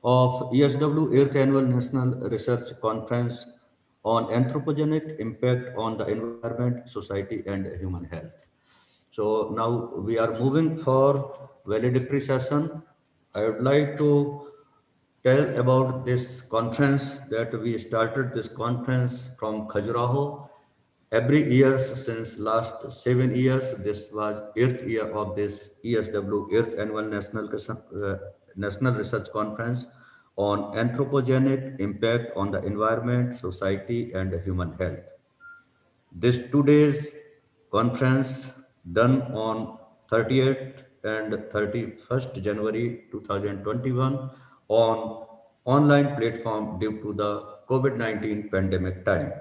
of ESW 8th Annual National Research Conference on Anthropogenic Impact on the Environment, Society and Human Health. So now we are moving for valedictory session. I would like to tell about this conference that we started this conference from Khajuraho. Every year since last 7 years, this was 8th year of this ESW 8th Annual National Research Conference on Anthropogenic Impact on the Environment, Society and Human Health. This 2 days conference done on 30th and 31st January 2021 on online platform due to the COVID-19 pandemic time.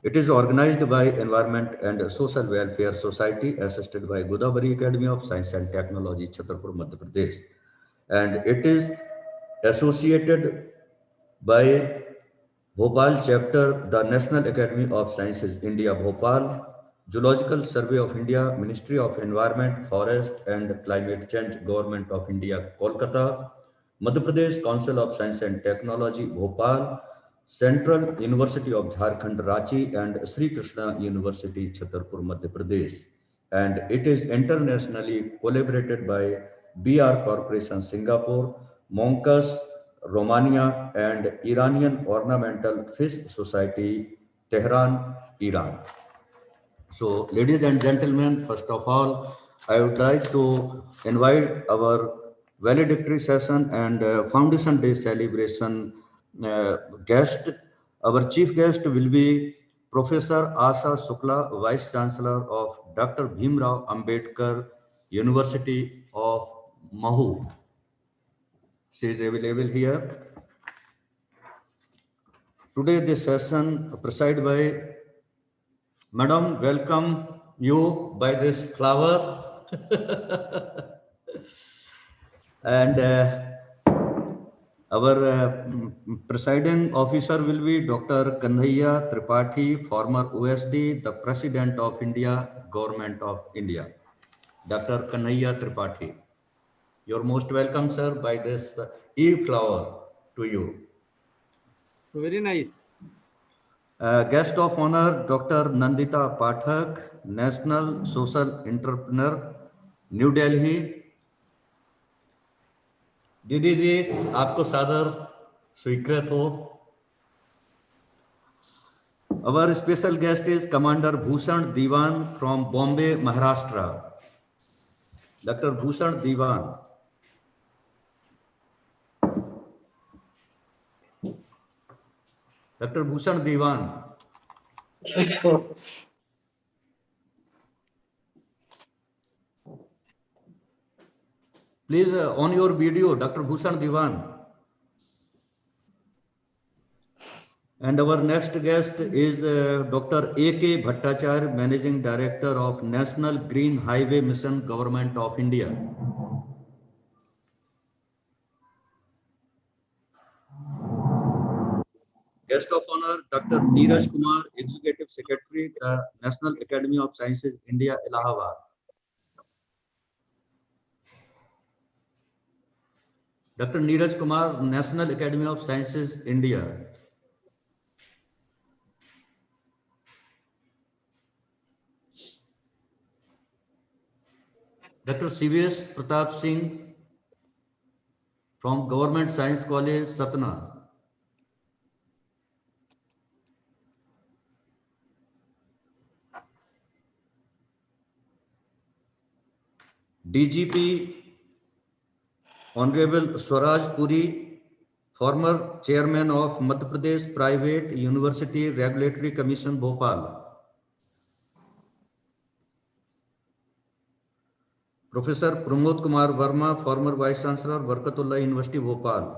It is organized by Environment and Social Welfare Society, assisted by Godavari Academy of Science and Technology, Chhatarpur, Madhya Pradesh. And it is associated by Bhopal chapter, the National Academy of Sciences, India, Bhopal, Zoological Survey of India, Ministry of Environment, Forest and Climate Change, Government of India, Kolkata, Madhya Pradesh Council of Science and Technology, Bhopal, Central University of Jharkhand, Ranchi, and Sri Krishna University, Chhatarpur, Madhya Pradesh. And it is internationally collaborated by BR Corporation, Singapore, Monkas, Romania, and Iranian Ornamental Fish Society, Tehran, Iran. So, ladies and gentlemen, first of all, I would like to invite our valedictory session and Foundation Day celebration guest. Our chief guest will be Professor Asha Shukla, Vice Chancellor of Dr. Bhimrao Ambedkar University of Mahu. She is available here. Today, this session presided by Madam. Welcome you by this flower. And our presiding officer will be Dr. Kanhaiya Tripathi, former OSD, the President of India, Government of India. Dr. Kanhaiya Tripathi. You're most welcome, sir, by this e-flower to you. Very nice. Guest of honor, Dr. Nandita Pathak, National Social Entrepreneur, New Delhi. दीदी जी आपको सादर स्वीकृत हो. Our special guest is Commander Bhushan Diwan from Bombay, Maharashtra. Dr. Bhushan Diwan. Dr. Bhushan Diwan. Please on your video, Dr. Bhushan Diwan. And our next guest is Dr. A.K. Bhattacharya, Managing Director of National Green Highway Mission, Government of India. Guest of honor, Dr. Neeraj Kumar, Executive Secretary, the National Academy of Sciences, India, Allahabad. Dr. Neeraj Kumar, National Academy of Sciences, India. Dr. CVS Pratap Singh from Government Science College, Satna. DGP Honorable Swaraj Puri, former Chairman of Madhya Pradesh Private University Regulatory Commission, Bhopal. Professor Pramod Kumar Verma, former Vice Chancellor, Barkatullah University, Bhopal.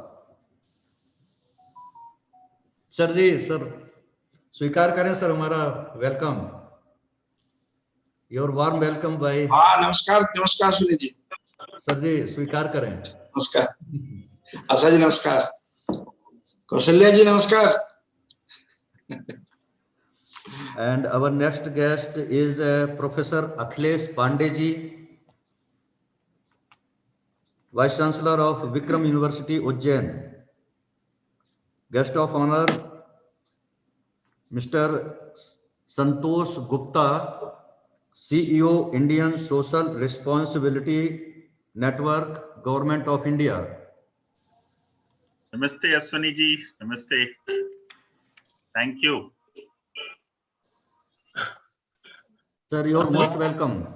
Sir ji, sir स्वीकार करें sir हमारा welcome. Your warm welcome bye. हाँ नमस्कार. नमस्कार Sunil ji. Sir जी स्वीकार करें. नमस्कार. आशा जी नमस्कार. कौशल्या जी नमस्कार. And our next guest is Professor Akhilesh Pandey ji, Vice Chancellor of Vikram University, Ujjain. Guest of honor, Mr. Santosh Gupta, CEO, Indian Social Responsibility Network, Government of India. Namaste, Aswani ji. Namaste. Thank you. Sir, you're most welcome.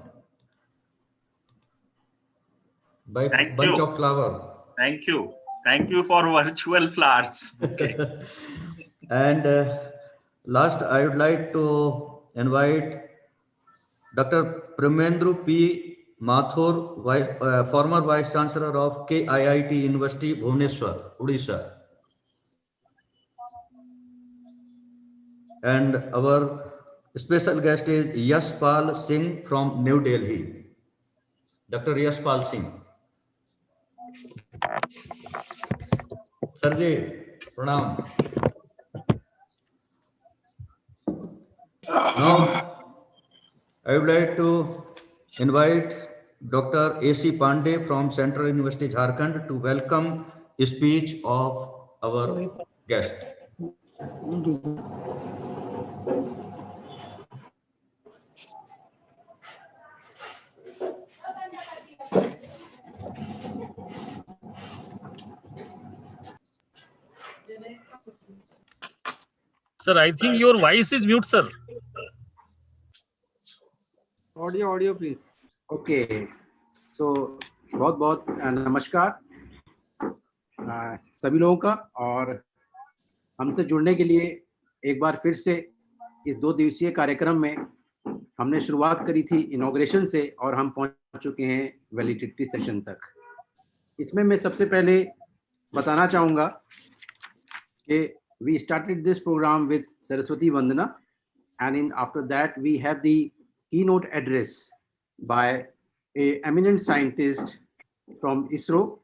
By Thank bunch you. of flower. Thank you. Thank you for virtual flowers. Okay. And last, I would like to invite Dr. Pramendru P. Mathur, former Vice Chancellor of KIIT University, Bhubaneswar, Odisha. And our special guest is Yashpal Singh from New Delhi. Dr. Yashpal Singh. Sir ji, pranam. Now, I would like to invite Dr. A.C. Pandey from Central University, Jharkhand to welcome the speech of our guest. Sir, I think your voice is mute, sir. Audio, please. Okay so बहुत बहुत नमस्कार सभी लोगों का, और हमसे जुड़ने के लिए एक बार फिर से इस 2 दिवसीय कार्यक्रम में हमने शुरुआत करी थी इनॉग्रेशन से, और हम पहुंच चुके हैं वैलिडिटी सेशन तक। इसमें मैं सबसे पहले बताना चाहूँगा कि we started this programme with Saraswati Vandana, and in after that we have the keynote address by a eminent scientist from ISRO,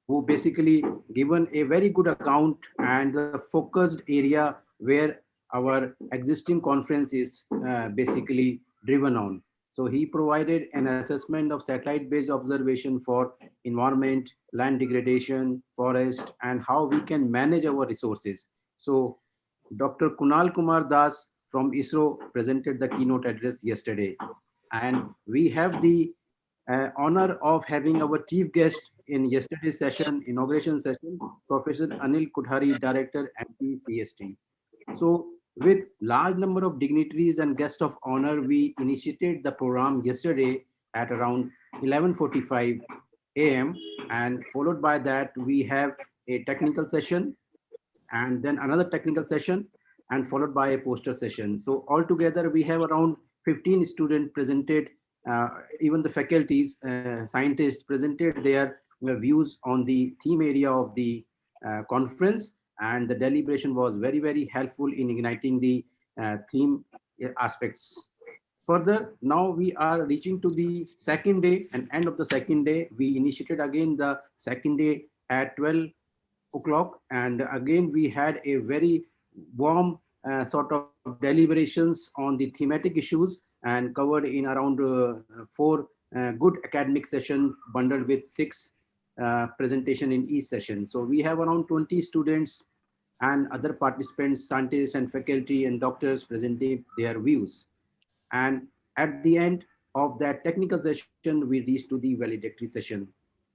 who basically given a very good account and the focused area where our existing conference is basically driven on. So he provided an assessment of satellite-based observation for environment, land degradation, forest, and how we can manage our resources. So Dr. Kunal Kumar Das from ISRO presented the keynote address yesterday. And we have the honor of having our chief guest in yesterday's session, inauguration session, Professor Anil Kudhari, Director, MPCST. So with large number of dignitaries and guests of honor, we initiated the program yesterday at around 11:45 a.m. And followed by that, we have a technical session, and then another technical session, and followed by a poster session. So altogether, we have around 15 students presented, even the faculties, scientists presented their views on the theme area of the conference, and the deliberation was very, very helpful in igniting the theme aspects. Further, now we are reaching to the second day and end of the second day. We initiated again the second day at 12 o'clock, and again we had a very warm sort of deliberations on the thematic issues, and covered in around 4 good academic sessions bundled with 6 presentation in each session. So we have around 20 students and other participants, scientists and faculty and doctors presenting their views. And at the end of that technical session, we reached to the valedictory session.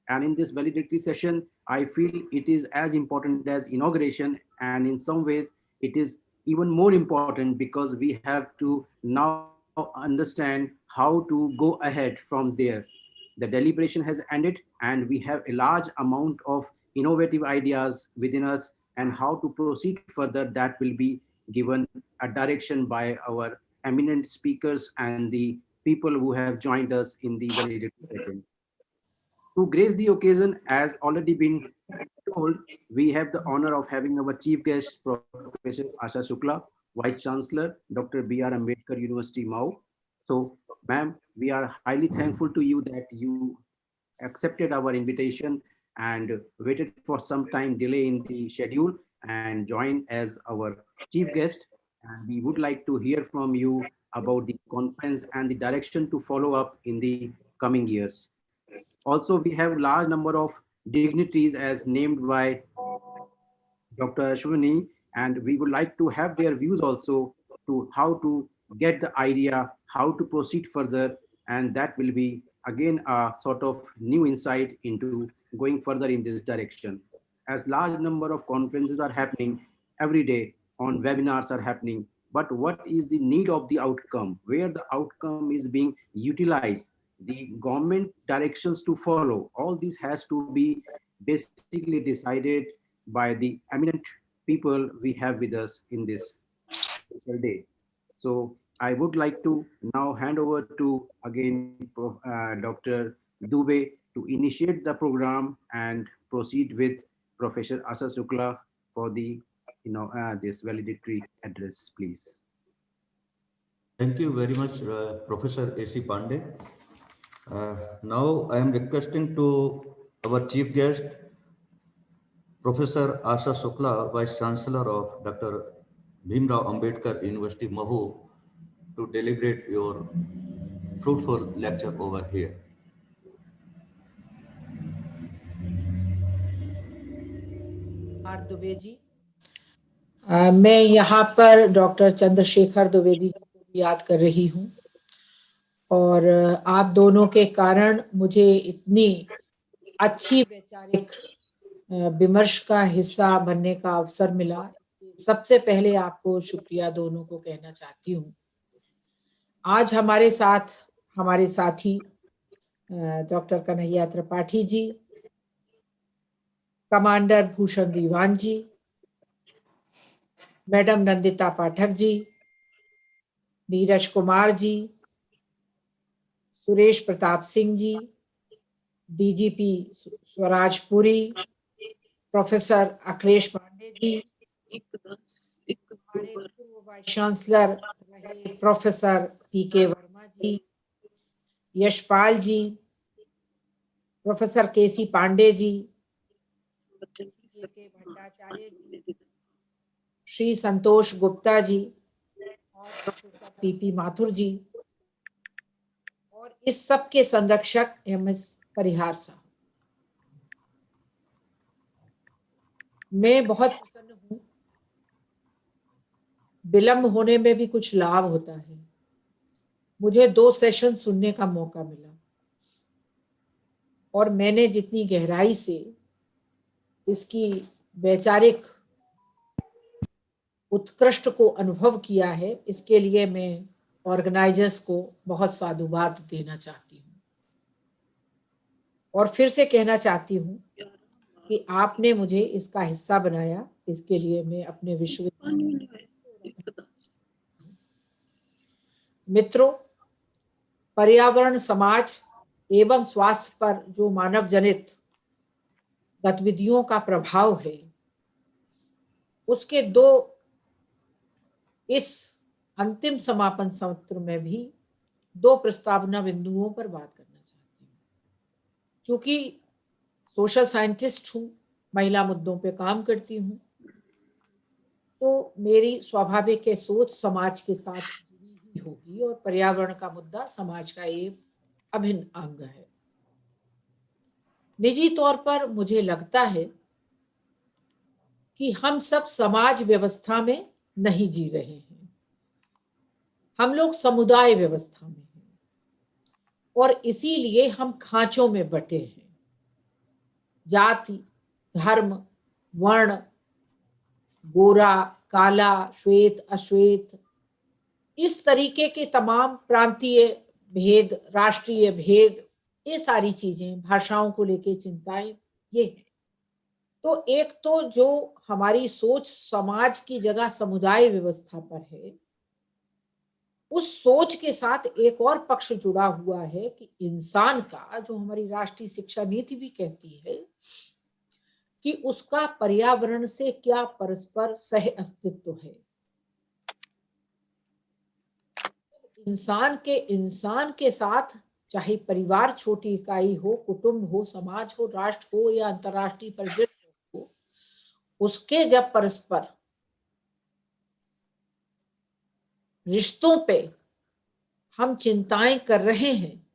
And in this valedictory session, I feel it is as important as inauguration, and in some ways it is even more important because we have to now understand how to go ahead from there. The deliberation has ended, and we have a large amount of innovative ideas within us, and how to proceed further, that will be given a direction by our eminent speakers and the people who have joined us in the valedictory session. To grace the occasion, as already been told, we have the honor of having our chief guest, Professor Asha Shukla, Vice Chancellor, Dr. B.R. Ambedkar University, Mau. So, ma'am, we are highly thankful to you that you accepted our invitation and waited for some time delay in the schedule and joined as our chief guest. And we would like to hear from you about the conference and the direction to follow up in the coming years. Also, we have large number of dignitaries as named by Dr. Ashwini, and we would like to have their views also to how to get the idea, how to proceed further, and that will be again a sort of new insight into going further in this direction. As large number of conferences are happening every day, on webinars are happening, but what is the need of the outcome, where the outcome is being utilized, the government directions to follow, all this has to be basically decided by the eminent people we have with us in this special day. So I would like to now hand over to again Dr. Dubey to initiate the program and proceed with Professor Asa Shukla for the this valedictory address, please. Thank you very much, Professor A.C. Pandey. Now I am requesting to our chief guest, Professor Asa Shukla, Vice Chancellor of Dr. Bhimrao Ambedkar University, Mahu, to deliberate your fruitful lecture over here. Dube ji, मैं यहाँ पर doctor Chandrashekhar Dwivedi जी को याद कर रही हूँ और आप दोनों के कारण मुझे इतनी अच्छी वैचारिक विमर्श का हिस्सा बनने का अवसर मिला। सबसे पहले आपको शुक्रिया दोनों को कहना चाहती हूँ। आज हमारे साथ हमारे साथी डॉक्टर कन्हैया त्रिपाठी जी, कमांडर भूषण दीवान जी, मैडम नंदिता पाठक जी, नीरज कुमार जी, सुरेश प्रताप सिंह जी, डीजीपी स्वराजपुरी, प्रोफेसर अखिलेश पांडे जी, हमारे पूर्व वाइस चांसलर रहे प्रोफेसर पीके वर्मा जी, यशपाल जी, प्रोफेसर केसी पांडे जी, के भट्टाचार्य जी, श्री संतोष गुप्ता जी और प्रोफेसर पीपी माथुर जी और इस सब के संरक्षक एमएस परिहार साहब। मैं बहुत प्रसन्न हूँ। विलंब होने में भी कुछ लाभ होता है। मुझे 2 सेशन सुनने का मौका मिला और मैंने जितनी गहराई से इसकी वैचारिक उत्कृष्ट को अनुभव किया है, इसके लिए मैं ऑर्गेनाइजर्स को बहुत साधुवाद देना चाहती हूँ और फिर से कहना चाहती हूँ कि आपने मुझे इसका हिस्सा बनाया, इसके लिए मैं अपने विश्वविद्यालय मित्रों, पर्यावरण, समाज एवं स्वास्थ्य पर जो मानव जनित गतिविधियों का प्रभाव है, उसके 2 इस अंतिम समापन सत्र में भी 2 प्रस्तावना बिंदुओं पर बात करना चाहती हूँ। क्योंकि सोशल साइंटिस्ट हूँ, महिला मुद्दों पे काम करती हूँ, तो मेरी स्वाभाविक है सोच समाज के साथ जुड़ी ही होगी और पर्यावरण का मुद्दा समाज का एक अभिन्न अंग है। निजी तौर पर मुझे लगता है कि हम सब समाज व्यवस्था में नहीं जी रहे हैं, हम लोग समुदाय व्यवस्था में हैं और इसीलिए हम खांचों में बटे हैं। जाति, धर्म, वर्ण, गोरा, काला, श्वेत, अश्वेत, इस तरीके के तमाम प्रांतीय भेद, राष्ट्रीय भेद, ये सारी चीजें, भाषाओं को लेके चिंताएं, ये है। तो एक तो जो हमारी सोच समाज की जगह समुदाय व्यवस्था पर है, उस सोच के साथ एक और पक्ष जुड़ा हुआ है कि इंसान का, जो हमारी राष्ट्रीय शिक्षा नीति भी कहती है कि उसका पर्यावरण से क्या परस्पर सह अस्तित्व है। इंसान के साथ चाहे परिवार छोटी इकाई हो, कुटुंब हो, समाज हो, राष्ट्र हो या अंतर्राष्ट्रीय परिदृश्य हो, उसके जब परस्पर रिश्तों पे हम चिंताएं कर रहे हैं,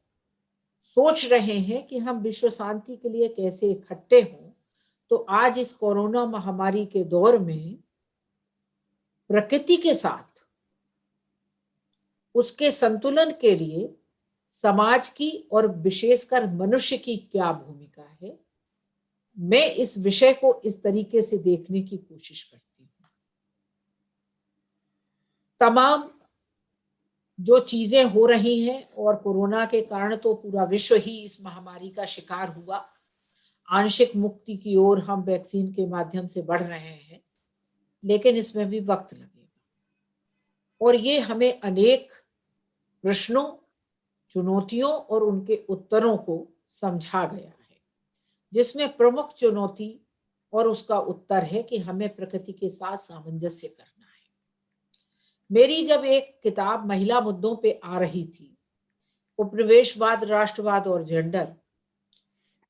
सोच रहे हैं कि हम विश्व शांति के लिए कैसे इकट्ठे हों, तो तो आज इस कोरोना महामारी के दौर में प्रकृति के साथ उसके संतुलन के लिए समाज की और विशेषकर मनुष्य की क्या भूमिका है, मैं इस विषय को इस तरीके से देखने की कोशिश करती हूँ। तमाम जो चीजें हो रही हैं, और कोरोना के कारण तो पूरा विश्व ही इस महामारी का शिकार हुआ, आंशिक मुक्ति की ओर हम वैक्सीन के माध्यम से बढ़ रहे हैं, लेकिन इसमें भी वक्त लगेगा और ये हमें अनेक प्रश्नों, चुनौतियों और उनके उत्तरों को समझा गया है, जिसमें प्रमुख चुनौती और उसका उत्तर है कि हमें प्रकृति के साथ सामंजस्य करना है। मेरी जब एक किताब महिला मुद्दों पे आ रही थी, उपनिवेशवाद, राष्ट्रवाद और जेंडर,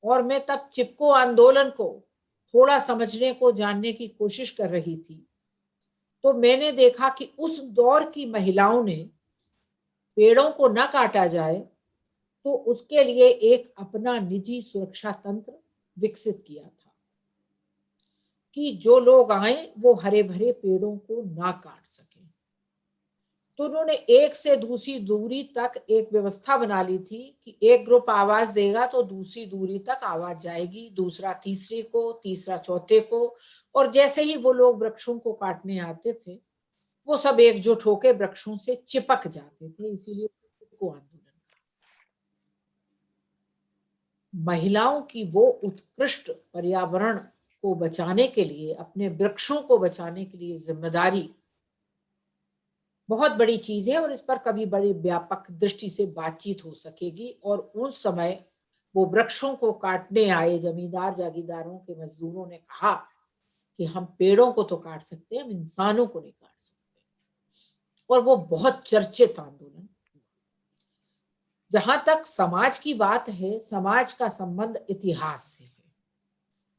और मैं तब चिपको आंदोलन को थोड़ा समझने को, जानने की कोशिश कर रही थी, तो मैंने देखा कि उस दौर की महिलाओं ने पेड़ों को न काटा जाए तो उसके लिए एक अपना निजी सुरक्षा तंत्र विकसित किया था कि जो लोग आए वो हरे भरे पेड़ों को ना काट सके। तो उन्होंने एक से दूसरी दूरी तक एक व्यवस्था बना ली थी कि एक ग्रुप आवाज देगा तो दूसरी दूरी तक आवाज जाएगी, दूसरा तीसरे को, तीसरा चौथे को, और जैसे ही वो लोग वृक्षों को काटने आते थे वो सब एकजुट होकर वृक्षों से चिपक जाते थे। इसीलिए को आंदोलन कहा। महिलाओं की वो उत्कृष्ट पर्यावरण को बचाने के लिए, अपने वृक्षों को बचाने के लिए जिम्मेदारी बहुत बड़ी चीज है और इस पर कभी बड़ी व्यापक दृष्टि से बातचीत हो सकेगी। और उस समय वो वृक्षों को काटने आए जमींदार जागीरदारों के मजदूरों ने कहा कि हम पेड़ों को तो काट सकते हैं, हम इंसानों को नहीं काट सकते, और वो बहुत चर्चित आंदोलन। जहां तक समाज की बात है, समाज का संबंध इतिहास से है।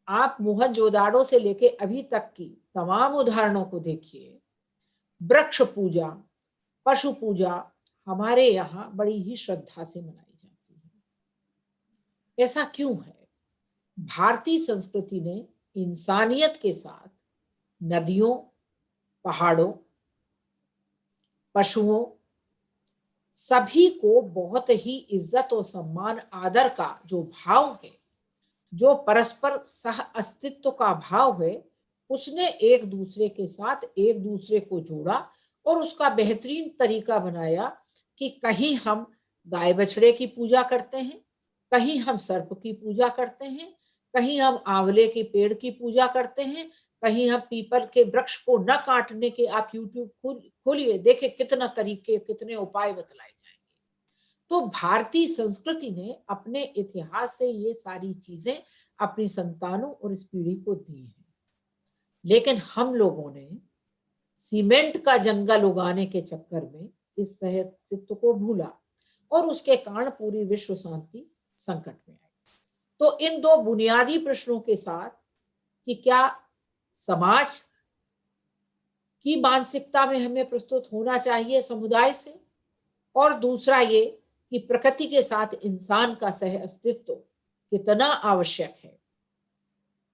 आप मोहनजोदाड़ो से लेके अभी तक की तमाम उदाहरणों को देखिए। वृक्ष पूजा, पशु पूजा हमारे यहाँ बड़ी ही श्रद्धा से मनाई जाती है। ऐसा क्यों है? भारतीय संस्कृति ने इंसानियत के साथ नदियों, पहाड़ों, पशुओं, सभी को बहुत ही इज्जत और सम्मान, आदर का जो भाव है, जो परस्पर सह अस्तित्व का भाव है, उसने एक दूसरे के साथ एक दूसरे को जोड़ा और उसका बेहतरीन तरीका बनाया कि कहीं हम गाय बछड़े की पूजा करते हैं, कहीं हम सर्प की पूजा करते हैं, कहीं हम आंवले के पेड़ की पूजा करते हैं, कहीं हम पीपल के वृक्ष को न काटने के, आप यूट्यूब खोलिए, देखे कितना तरीके, कितने उपाय बतलाए जाएंगे। तो भारतीय संस्कृति ने अपने इतिहास से ये सारी चीजें अपनी संतानों और इस पीढ़ी को दी है। लेकिन हम लोगों ने सीमेंट का जंगल उगाने के चक्कर में इस सहअस्तित्व को भूला और उसके कारण पूरी विश्व शांति संकट में आई। तो इन दो बुनियादी प्रश्नों के साथ कि क्या समाज की मानसिकता में हमें प्रस्तुत होना चाहिए समुदाय से, और दूसरा ये कि प्रकृति के साथ इंसान का सहअस्तित्व कितना आवश्यक है,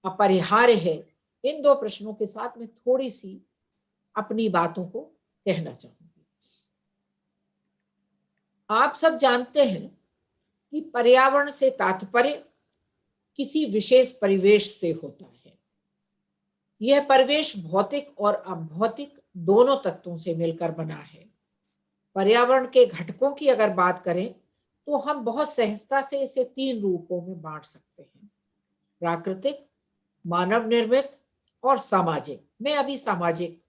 अपरिहार्य है, इन दो प्रश्नों के साथ मैं थोड़ी सी अपनी बातों को कहना चाहूंगी। आप सब जानते हैं कि पर्यावरण से तात्पर्य किसी विशेष परिवेश से होता है। यह परिवेश भौतिक और अभौतिक दोनों तत्वों से मिलकर बना है। पर्यावरण के घटकों की अगर बात करें तो हम बहुत सहजता से इसे 3 रूपों में बांट सकते हैं: प्राकृतिक, मानव निर्मित और सामाजिक। मैं अभी सामाजिक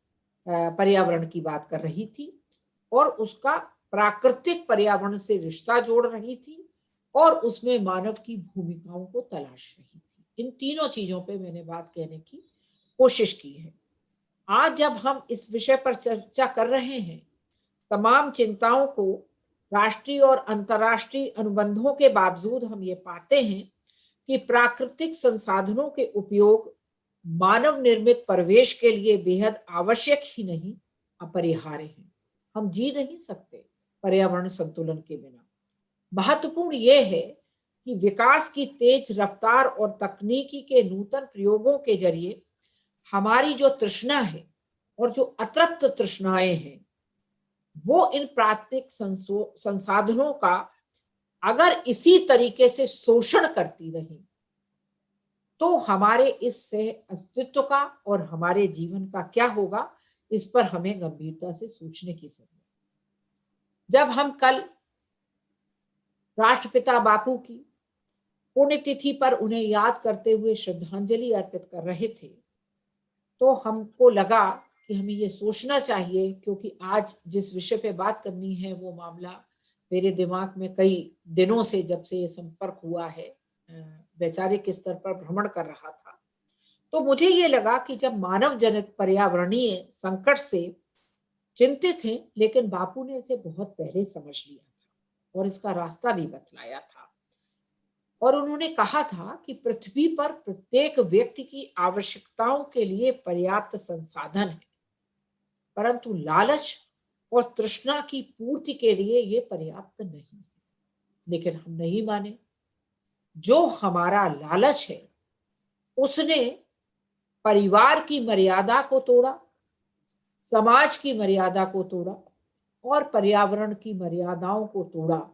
पर्यावरण की बात कर रही थी और उसका प्राकृतिक पर्यावरण से रिश्ता जोड़ रही थी और उसमें मानव की भूमिकाओं को तलाश रही थी। इन तीनों चीजों पे मैंने बात कहने की कोशिश की है। आज जब हम इस विषय पर चर्चा कर रहे हैं, तमाम चिंताओं को राष्ट्रीय और अंतर्राष्ट्रीय अनुबंधों के बावजूद हम ये पाते हैं कि प्राकृतिक संसाधनों के उपयोग मानव निर्मित परिवेश के लिए बेहद आवश्यक ही नहीं, अपरिहार्य है। हम जी नहीं सकते पर्यावरण संतुलन के बिना। महत्वपूर्ण यह है कि विकास की तेज रफ्तार और तकनीकी के नूतन प्रयोगों के जरिए हमारी जो तृष्णा है और जो अतृप्त तृष्णाएं हैं, वो इन प्राथमिक संसाधनों का अगर इसी तरीके से शोषण करती रही तो हमारे इस अस्तित्व का और हमारे जीवन का क्या होगा, इस पर हमें गंभीरता से सोचने की जरूरत है। जब हम कल राष्ट्रपिता बापू की पुण्यतिथि पर उन्हें याद करते हुए श्रद्धांजलि अर्पित कर रहे थे, तो हमको लगा कि हमें ये सोचना चाहिए, क्योंकि आज जिस विषय पे बात करनी है वो मामला मेरे दिमाग में कई दिनों से, जब से ये संपर्क हुआ है, वैचारिक स्तर पर भ्रमण कर रहा था। तो मुझे ये लगा कि जब मानव जनित पर्यावरणीय संकट से चिंतित हैं, लेकिन बापू ने इसे बहुत पहले समझ लिया था और इसका रास्ता भी बतलाया था। और उन्होंने कहा था कि पृथ्वी पर प्रत्येक व्यक्ति की आवश्यकताओं के लिए पर्याप्त संसाधन है, परंतु लालच और तृष्णा की पूर्ति के लिए ये पर्याप्त नहीं है। लेकिन हम नहीं माने। जो हमारा लालच है उसने परिवार की मर्यादा को तोड़ा, समाज की मर्यादा को तोड़ा और पर्यावरण की मर्यादाओं को तोड़ा,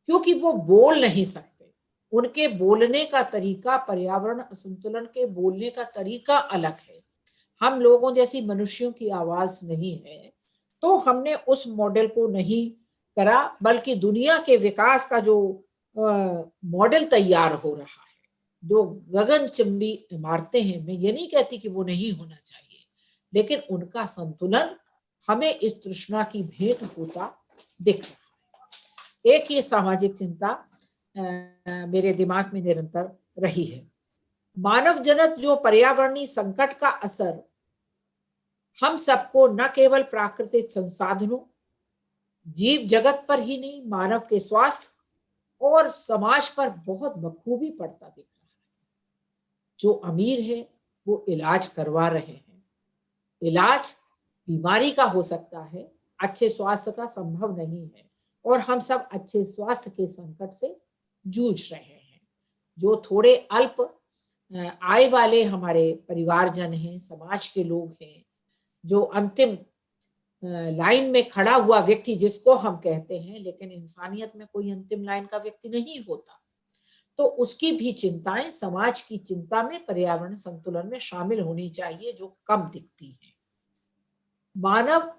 क्योंकि वो बोल नहीं सकते। उनके बोलने का तरीका पर्यावरण असंतुलन के बोलने का तरीका अलग है। हम लोगों जैसी मनुष्यों की आवाज नहीं है, तो हमने उस मॉडल को नहीं करा, बल्कि दुनिया के विकास का जो मॉडल तैयार हो रहा है, जो गगनचुंबी इमारतें हैं, मैं ये नहीं कहती कि वो नहीं होना चाहिए, लेकिन उनका संतुलन हमें इस तृष्णा की भेंट होता दिख रहा है। एक ये सामाजिक चिंता मेरे दिमाग में निरंतर रही है। मानव जनित जो पर्यावरणीय संकट का असर हम सबको न केवल प्राकृतिक संसाधनों, जीव जगत पर ही नहीं, मानव के स्वास्थ्य और समाज पर बहुत बखूबी पड़ता दिख रहा है। जो अमीर है वो इलाज करवा रहे हैं। इलाज बीमारी का हो सकता है, अच्छे स्वास्थ्य का संभव नहीं है, और हम सब अच्छे स्वास्थ्य के संकट से जूझ रहे हैं। जो थोड़े अल्प आय वाले हमारे परिवारजन हैं, समाज के लोग हैं, जो अंतिम लाइन में खड़ा हुआ व्यक्ति जिसको हम कहते हैं, लेकिन इंसानियत में कोई अंतिम लाइन का व्यक्ति नहीं होता, तो उसकी भी चिंताएं समाज की चिंता में पर्यावरण संतुलन में शामिल होनी चाहिए, जो कम दिखती है। मानव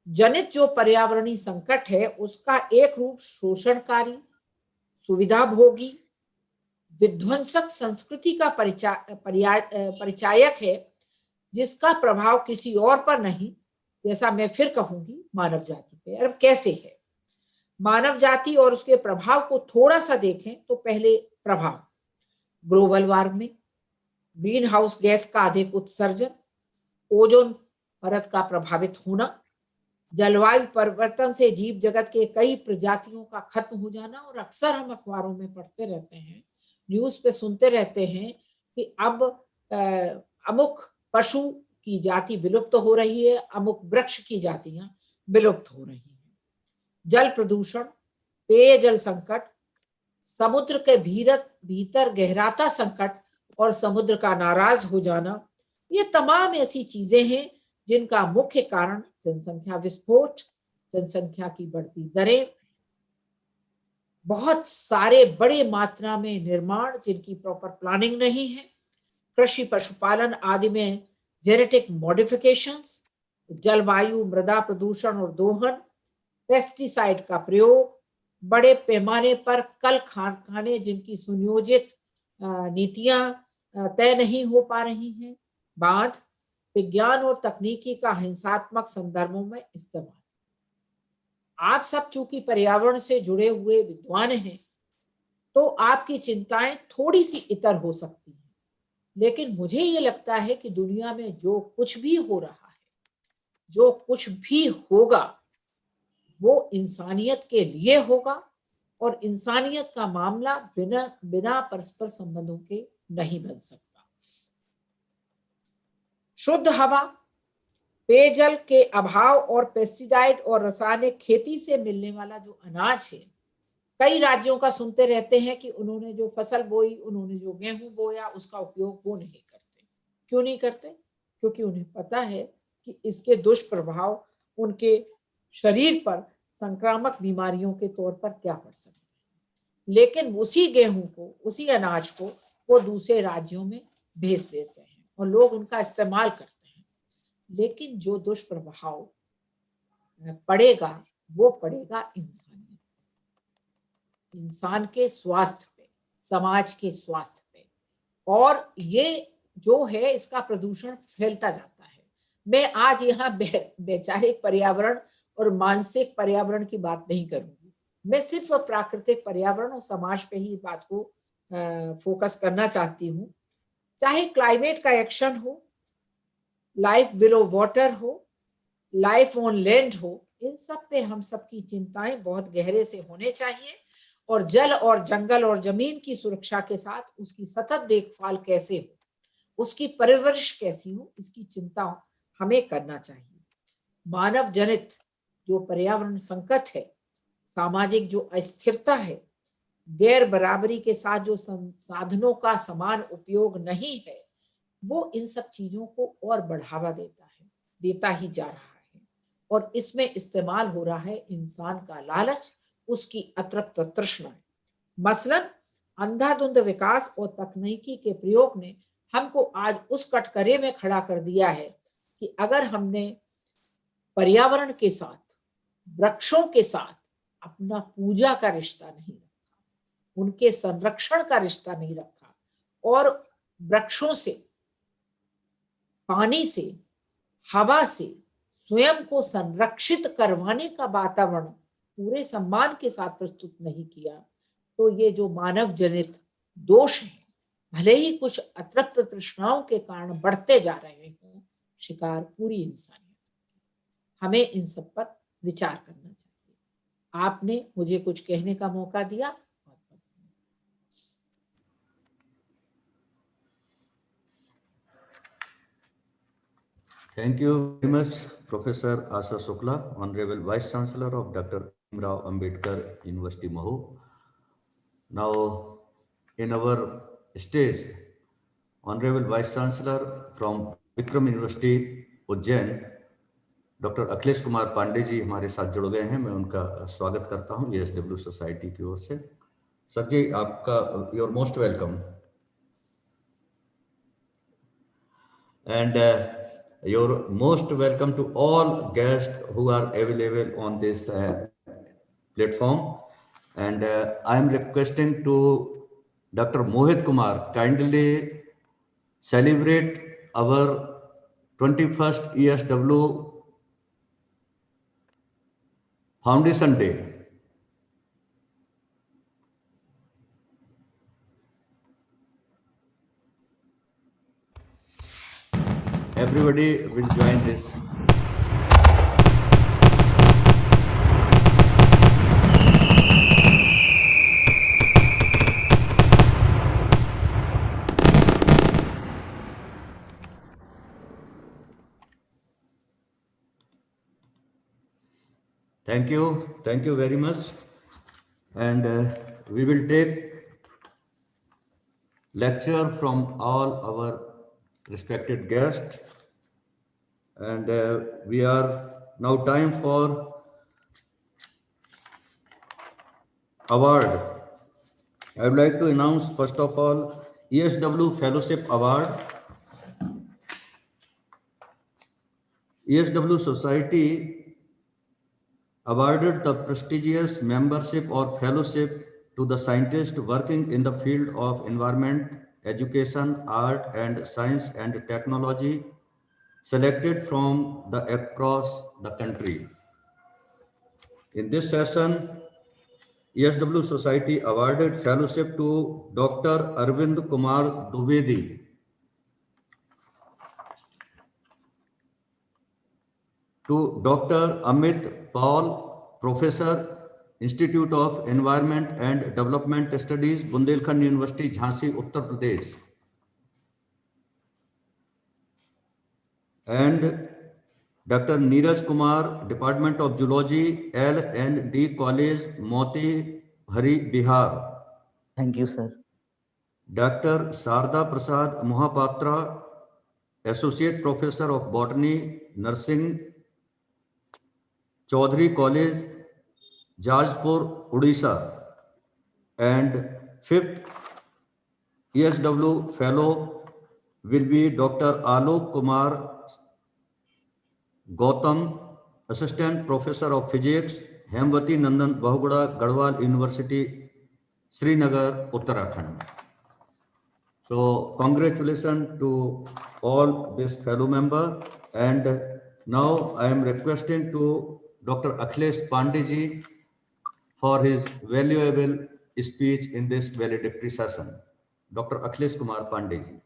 जनित जो पर्यावरणीय संकट है उसका एक रूप शोषणकारी, सुविधा भोगी, विध्वंसक संस्कृति का परिचायक है, जिसका प्रभाव किसी और पर नहीं, जैसा मैं फिर कहूंगी, मानव जाति पे। अब कैसे है मानव जाति और उसके प्रभाव को थोड़ा सा देखें तो पहले प्रभाव, global warming, green house gas का अधिक उत्सर्जन, ओजोन परत का प्रभावित होना, जलवायु परिवर्तन से जीव जगत के कई प्रजातियों का खत्म हो जाना। और अक्सर हम अखबारों में पढ़ते रहते हैं, न्यूज पे सुनते रहते हैं कि अब अमुक पशु की जाति विलुप्त हो रही है, अमुक वृक्ष की जातियां विलुप्त हो रही हैं। जल प्रदूषण, पेयजल संकट, समुद्र के भीतर गहराता संकट और समुद्र का नाराज हो जाना, ये तमाम ऐसी चीजें हैं जिनका मुख्य कारण जनसंख्या विस्फोट, जनसंख्या की बढ़ती दरें, बहुत सारे बड़े मात्रा में निर्माण जिनकी प्रॉपर प्लानिंग नहीं है, कृषि पशुपालन आदि में जेनेटिक मॉडिफिकेशंस, जलवायु मृदा प्रदूषण और दोहन, पेस्टिसाइड का प्रयोग, बड़े पैमाने पर कल कारखाने जिनकी सुनियोजित नीतियां तय नहीं हो पा रही हैं, बांध, विज्ञान और तकनीकी का हिंसात्मक संदर्भों में इस्तेमाल। आप सब चूंकि पर्यावरण से जुड़े हुए विद्वान हैं, तो आपकी चिंताएं थोड़ी सी इतर हो सकती हैं, लेकिन मुझे ये लगता है कि दुनिया में जो कुछ भी हो रहा है, जो कुछ भी होगा, वो इंसानियत के लिए होगा, और इंसानियत का मामला बिना परस्पर संबंधों के नहीं बन सकता। शुद्ध हवा, पेयजल के अभाव और पेस्टिसाइड और रासायनिक खेती से मिलने वाला जो अनाज है, कई राज्यों का सुनते रहते हैं कि उन्होंने जो फसल बोई, उन्होंने जो गेहूं बोया, उसका उपयोग वो नहीं करते। क्यों नहीं करते? क्योंकि उन्हें पता है कि इसके दुष्प्रभाव उनके शरीर पर संक्रामक बीमारियों के तौर पर क्या पड़ सकते हैं। लेकिन उसी गेहूं को, उसी अनाज को वो दूसरे राज्यों में भेज देते हैं और लोग उनका इस्तेमाल करते हैं। लेकिन जो दुष्प्रभाव पड़ेगा वो पड़ेगा इंसान के स्वास्थ्य पे, समाज के स्वास्थ्य पे, और ये जो है इसका प्रदूषण फैलता जाता है। मैं आज यहाँ वैचारिक पर्यावरण और मानसिक पर्यावरण की बात नहीं करूंगी, मैं सिर्फ प्राकृतिक पर्यावरण और समाज पे ही बात को फोकस करना चाहती हूँ। चाहे क्लाइमेट का एक्शन हो, लाइफ बिलो वाटर हो, लाइफ ऑन लैंड हो, इन सब पे हम सबकी चिंताएं बहुत गहरे से होने चाहिए। और जल और जंगल और जमीन की सुरक्षा के साथ उसकी सतत देखभाल कैसे हो, उसकी परवरिश कैसी हो, इसकी चिंता हमें करना चाहिए। मानव जनित जो पर्यावरण संकट है, सामाजिक जो अस्थिरता है, गैर बराबरी के साथ जो संसाधनों का समान उपयोग नहीं है, वो इन सब चीजों को और बढ़ावा देता ही जा रहा है। और इसमें इस्तेमाल हो रहा है इंसान का लालच, उसकी अतृप्त तृष्णा। मसलन अंधाधुंध विकास और तकनीकी के प्रयोग ने हमको आज उस कटघरे में खड़ा कर दिया है कि अगर हमने पर्यावरण के साथ, वृक्षों के साथ अपना पूजा का रिश्ता नहीं रखा, उनके संरक्षण का रिश्ता नहीं रखा, और वृक्षों से, पानी से, हवा से स्वयं को संरक्षित करवाने का वातावरण पूरे सम्मान के साथ प्रस्तुत नहीं किया, तो ये जो मानव जनित दोष है, भले ही कुछ अतृप्त तृष्णाओं के कारण बढ़ते जा रहे हों, शिकार पूरी इंसानियत। हमें इन सब पर विचार करना चाहिए। आपने मुझे कुछ कहने का मौका दिया। Thank you very much, Professor Asha Shukla, Honorable Vice Chancellor of Dr. Bhimrao Ambedkar University, Mahu. Now, in our stage, Honorable Vice Chancellor from Vikram University, Ujjain, doctor Akhilesh Kumar Pande ji हमारे साथ जुड़ गए हैं। मैं उनका स्वागत करता हूं ESW सोसाइटी की ओर से। सर जी, आपका you're most welcome. And you're most welcome to all guests who are available on this platform. And I'm requesting to Dr. Mohit Kumar kindly celebrate our 21st ESW Foundation Day. Everybody will join this. Thank you very much. And we will take lecture from all our respected guests. And we are now time for award. I would like to announce first of all ESW Fellowship Award. ESW Society awarded the prestigious membership or fellowship to the scientists working in the field of environment, education, art and science and technology selected from across the country. In this session, ESW Society awarded fellowship to Dr. Arvind Kumar Dubedi, to Dr. Amit Paul, Professor, Institute of Environment and Development Studies, Bundelkhand University, Jhansi, Uttar Pradesh, and Dr. Neeraj Kumar, Department of Zoology, L&D College, Moti, Hari Bihar, Thank you, sir. Dr. Sarda Prasad Mohapatra, Associate Professor of Botany, Nursing, Chaudhary College, Jajpur, Odisha, and fifth ESW Fellow will be Dr. Alok Kumar Gautam, Assistant Professor of Physics, Hemwati Nandan Bahuguda, Garhwal University, Srinagar, Uttarakhand. So congratulations to all this fellow member, and now I am requesting to Dr. Akhilesh Pandey ji for his valuable speech in this valedictory session. Dr. Akhilesh Kumar Pandey ji.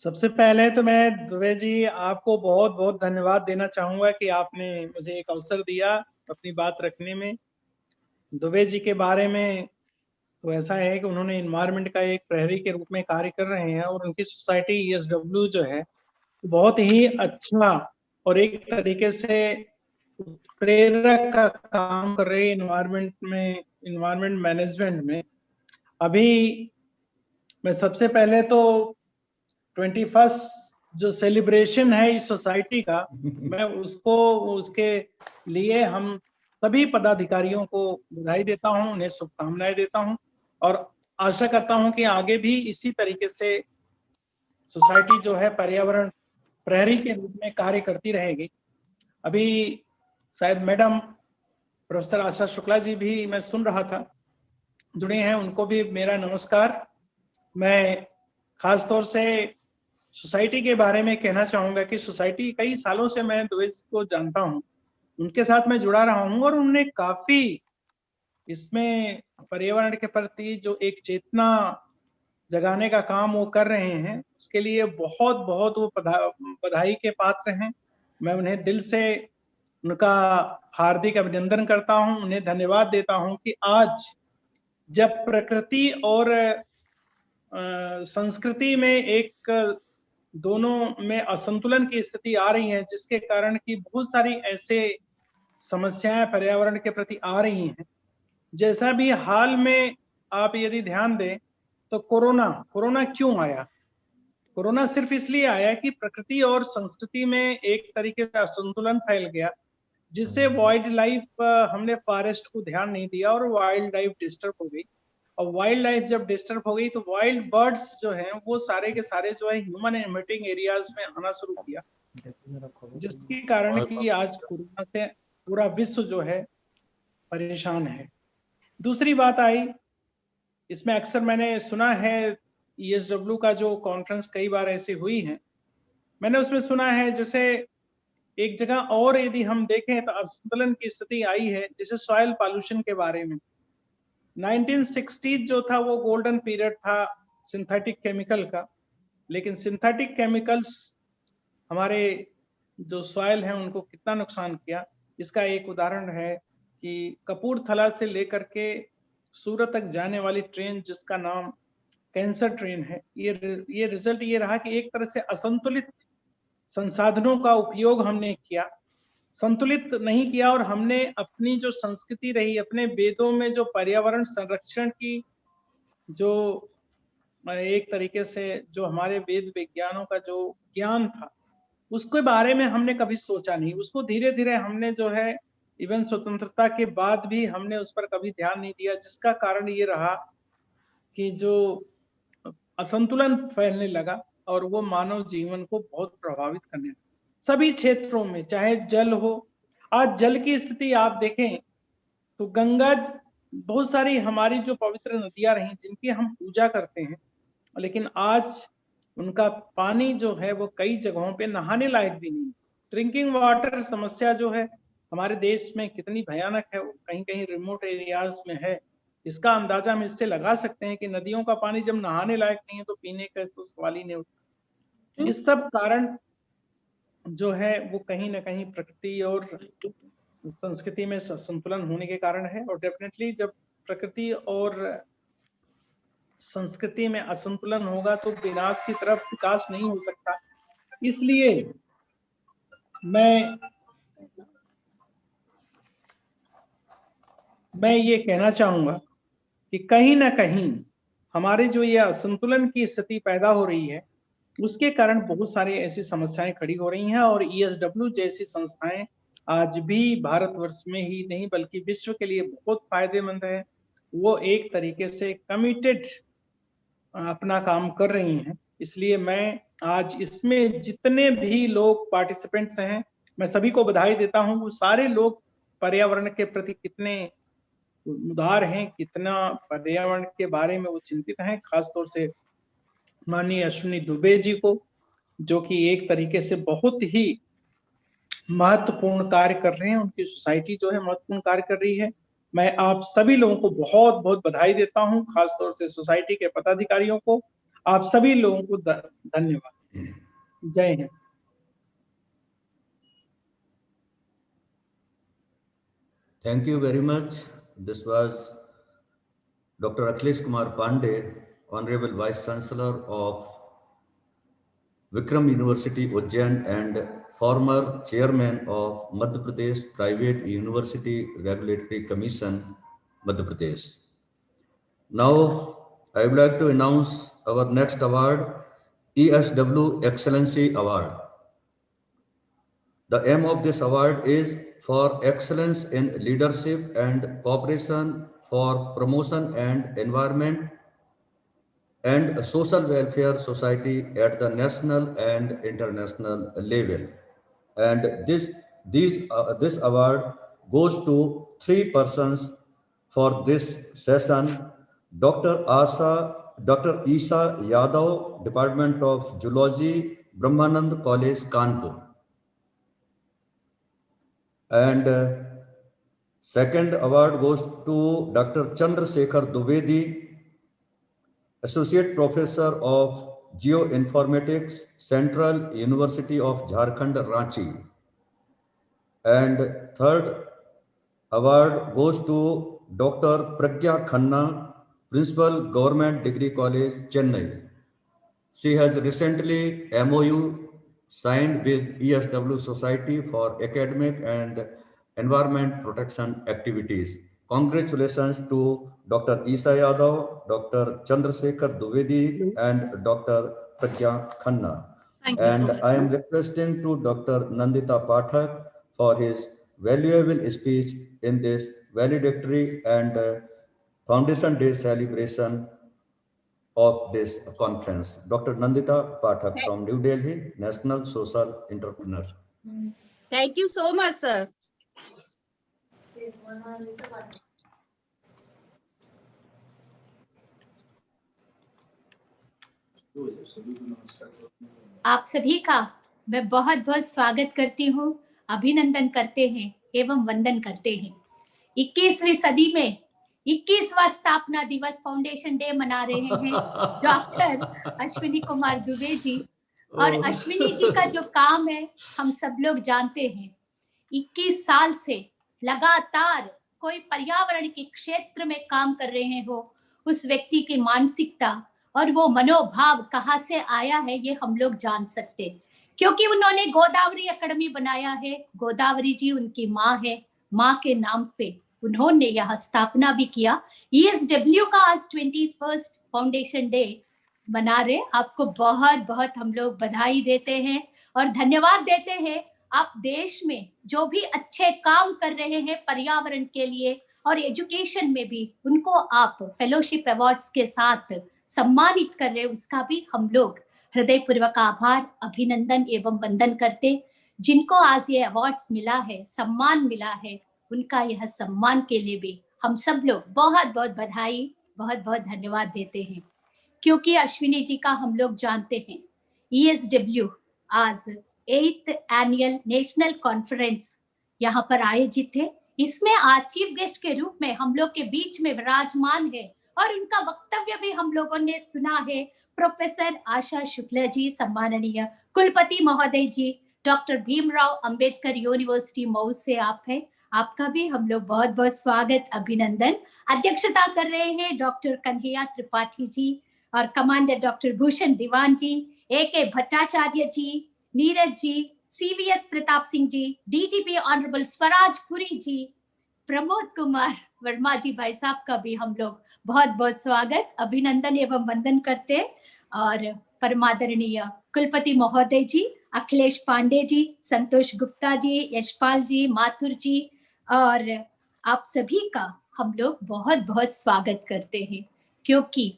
सबसे पहले तो मैं दुबे जी आपको बहुत बहुत धन्यवाद देना चाहूंगा कि आपने मुझे एक अवसर दिया अपनी बात रखने में। दुबे जी के बारे में तो ऐसा है कि उन्होंने इन्वायरमेंट का एक प्रहरी के रूप में कार्य कर रहे हैं और उनकी सोसाइटी ESW जो है बहुत ही अच्छा और एक तरीके से प्रेरक का काम कर रही है इन्वायरमेंट मैनेजमेंट में। अभी मैं सबसे पहले तो 21st जो सेलिब्रेशन है इस सोसाइटी का, मैं उसके लिए हम सभी पदाधिकारियों को बधाई देता हूं, उन्हें शुभकामनाएं देता हूं और आशा करता हूं कि आगे भी इसी तरीके से सोसाइटी जो है पर्यावरण प्रहरी के रूप में कार्य करती रहेगी। अभी शायद मैडम प्रोफेसर आशा शुक्ला जी भी मैं सुन रहा था जुड़े हैं, उनको भी मेरा नमस्कार। मैं खास तौर से सोसाइटी के बारे में कहना चाहूंगा कि सोसाइटी कई सालों से मैं दुबे को जानता हूं, उनके साथ मैं जुड़ा रहा हूं और उन्होंने काफी इसमें पर्यावरण के प्रति जो एक चेतना जगाने का काम वो कर रहे हैं, उसके लिए बहुत बहुत वो बधाई के पात्र हैं। मैं उन्हें दिल से उनका हार्दिक अभिनंदन करता हूं, उन्हें धन्यवाद देता हूं कि आज जब प्रकृति और संस्कृति में एक दोनों में असंतुलन की स्थिति आ रही है, जिसके कारण कि बहुत सारी ऐसे समस्याएं पर्यावरण के प्रति आ रही हैं। जैसा भी हाल में आप यदि ध्यान दें तो कोरोना क्यों आया? कोरोना सिर्फ इसलिए आया कि प्रकृति और संस्कृति में एक तरीके से असंतुलन फैल गया, जिससे वाइल्ड लाइफ हमने फॉरेस्ट को ध्यान नहीं दिया और वाइल्ड लाइफ डिस्टर्ब हो गई। और वाइल्ड लाइफ जब डिस्टर्ब हो गई तो वाइल्ड बर्ड्स जो हैं वो सारे के सारे जो है ह्यूमन इन्वेटिंग एरियाज में आना शुरू किया, जिसके कारण कि आज कोरोना से पूरा विश्व जो है परेशान है। दूसरी बात आई, इसमें अक्सर मैंने सुना है ESW का जो कॉन्फ्रेंस कई बार ऐसी हुई है, मैंने उसमें सुना है जैसे एक जगह और यदि हम देखें तो असंतुलन की स्थिति आई है, जैसे सॉइल पॉल्यूशन के बारे में। 1960 जो था वो गोल्डन पीरियड था सिंथेटिक केमिकल का, लेकिन सिंथेटिक केमिकल्स हमारे जो सॉइल हैं उनको कितना नुकसान किया, इसका एक उदाहरण है कि कपूरथला से लेकर के सूरत तक जाने वाली ट्रेन जिसका नाम कैंसर ट्रेन है, ये रिजल्ट ये रहा कि एक तरह से असंतुलित संसाधनों का उपयोग हमने किया, संतुलित नहीं किया और हमने अपनी जो संस्कृति रही, अपने वेदों में जो पर्यावरण संरक्षण की जो एक तरीके से जो हमारे वेद विज्ञानों का जो ज्ञान था उसके बारे में हमने कभी सोचा नहीं। उसको धीरे धीरे हमने जो है इवन स्वतंत्रता के बाद भी हमने उस पर कभी ध्यान नहीं दिया, जिसका कारण ये रहा कि जो असंतुलन फैलने लगा और वो मानव जीवन को बहुत प्रभावित करने लगा सभी क्षेत्रों में, चाहे जल हो। आज जल की स्थिति आप देखें तो गंगा, बहुत सारी हमारी जो पवित्र नदियां रही जिनकी हम पूजा करते हैं, लेकिन आज उनका पानी जो है वो कई जगहों पे नहाने लायक भी नहीं। ड्रिंकिंग वाटर समस्या जो है हमारे देश में कितनी भयानक है, वो कहीं कहीं रिमोट एरियाज में है। इसका अंदाजा हम इससे लगा सकते हैं कि नदियों का पानी जब नहाने लायक नहीं है तो पीने का तो सवाल ही नहीं उठता। इस सब कारण जो है वो कहीं ना कहीं प्रकृति और संस्कृति में संतुलन होने के कारण है। और डेफिनेटली जब प्रकृति और संस्कृति में असंतुलन होगा तो विनाश की तरफ विकास नहीं हो सकता। इसलिए मैं ये कहना चाहूंगा कि कहीं ना कहीं हमारे जो ये असंतुलन की स्थिति पैदा हो रही है, उसके कारण बहुत सारी ऐसी समस्याएं खड़ी हो रही हैं, और ESW जैसी संस्थाएं आज भी भारतवर्ष में ही नहीं बल्कि विश्व के लिए बहुत फायदेमंद है। वो एक तरीके से कमिटेड अपना काम कर रही हैं। इसलिए मैं आज इसमें जितने भी लोग पार्टिसिपेंट्स हैं, मैं सभी को बधाई देता हूं। वो सारे लोग पर्यावरण के प्रति कितने उदार हैं, कितना पर्यावरण के बारे में वो चिंतित हैं। खासतौर से माननीय अश्विनी दुबे जी को, जो कि एक तरीके से बहुत ही महत्वपूर्ण कार्य कर रहे हैं, उनकी सोसाइटी जो है महत्वपूर्ण कार्य कर रही है। मैं आप सभी लोगों को बहुत बहुत बधाई देता हूं, खासतौर से सोसाइटी के पदाधिकारियों को। आप सभी लोगों को धन्यवाद। जय Hind. Thank you very much. This was Dr. Akhilesh Kumar Pandey, Honorable Vice Chancellor of Vikram University, Ujjain, and former Chairman of Madhya Pradesh Private University Regulatory Commission, Madhya Pradesh. Now, I would like to announce our next award, ESW Excellency Award. The aim of this award is for excellence in leadership and cooperation for promotion and environment and social welfare society at the national and international level. And this award goes to 3 persons for this session: Dr. Isa Yadav, Department of Zoology, Brahmanand College, Kanpur. And second award goes to Dr. Chandrasekhar Dwivedi, Associate Professor of Geoinformatics, Central University of Jharkhand, Ranchi. And third award goes to Dr. Pragya Khanna, Principal Government Degree College, Chennai. She has recently MOU signed with ESW Society for academic and environment protection activities. Congratulations to Dr. Isa Yadav, Dr. Chandrasekhar Dwivedi, and Dr. Pragya Khanna. Thank you so And much, I am sir. requesting to Dr. Nandita Pathak for his valuable speech in this valedictory and Foundation Day celebration of this conference. Dr. Nandita Pathak from New Delhi, National Social Entrepreneur. Thank you so much, sir. आप सभी का मैं बहुत बहुत स्वागत करती हूँ, अभिनंदन करते हैं एवं वंदन करते हैं। 21वीं सदी में 21वां स्थापना दिवस फाउंडेशन डे मना रहे हैं डॉक्टर अश्विनी कुमार दुबे जी। और अश्विनी जी का जो काम है हम सब लोग जानते हैं। 21 साल से लगातार कोई पर्यावरण के क्षेत्र में काम कर रहे हो, उस व्यक्ति की मानसिकता और वो मनोभाव कहाँ से आया है ये हम लोग जान सकते हैं, क्योंकि उन्होंने गोदावरी एकेडमी बनाया है। गोदावरी जी उनकी माँ है, माँ के नाम पे उन्होंने यह स्थापना भी किया। ESW का आज 21st फाउंडेशन डे मना रहे। आपको बहुत बहुत हम लोग बधाई देते हैं और धन्यवाद देते हैं। आप देश में जो भी अच्छे काम कर रहे हैं पर्यावरण के लिए और एजुकेशन में भी, उनको आप फेलोशिप अवार्ड्स के साथ सम्मानित कर रहे हैं, उसका भी हम लोग हृदय पूर्वक आभार, अभिनंदन एवं वंदन करते। जिनको आज ये अवार्ड्स मिला है, सम्मान मिला है, उनका यह सम्मान के लिए भी हम सब लोग बहुत बहुत बधाई, बहुत बहुत धन्यवाद देते हैं। क्योंकि अश्विनी जी का हम लोग जानते हैं, ESW आज 8th एनुअल नेशनल कॉन्फ्रेंस यहाँ पर आयोजित है। इसमें आज चीफ गेस्ट के रूप में हम लोग के बीच में विराजमान है और उनका वक्तव्य भी हम लोगों ने सुना है। प्रोफेसर आशा शुक्ला जी, सम्माननीय कुलपति महोदय जी, डॉक्टर भीमराव अंबेडकर यूनिवर्सिटी मऊ से आप हैं, आपका भी हम लोग बहुत बहुत स्वागत, अभिनंदन। अध्यक्षता कर रहे हैं डॉक्टर कन्हैया त्रिपाठी जी और कमांडर डॉक्टर भूषण दीवान जी, AK भट्टाचार्य जी, Neeraj ji, CVS Pratap Singh ji, DGP honourable Swaraj Puri जी, प्रमोद कुमार वर्मा जी भाई साहब का भी हम लोग बहुत बहुत स्वागत, अभिनंदन एवं वंदन करते हैं। और परमादरणीय कुलपति महोदय जी, अखिलेश पांडे जी, संतोष गुप्ता जी, यशपाल जी, माथुर जी और आप सभी का हम लोग बहुत बहुत स्वागत करते हैं, क्योंकि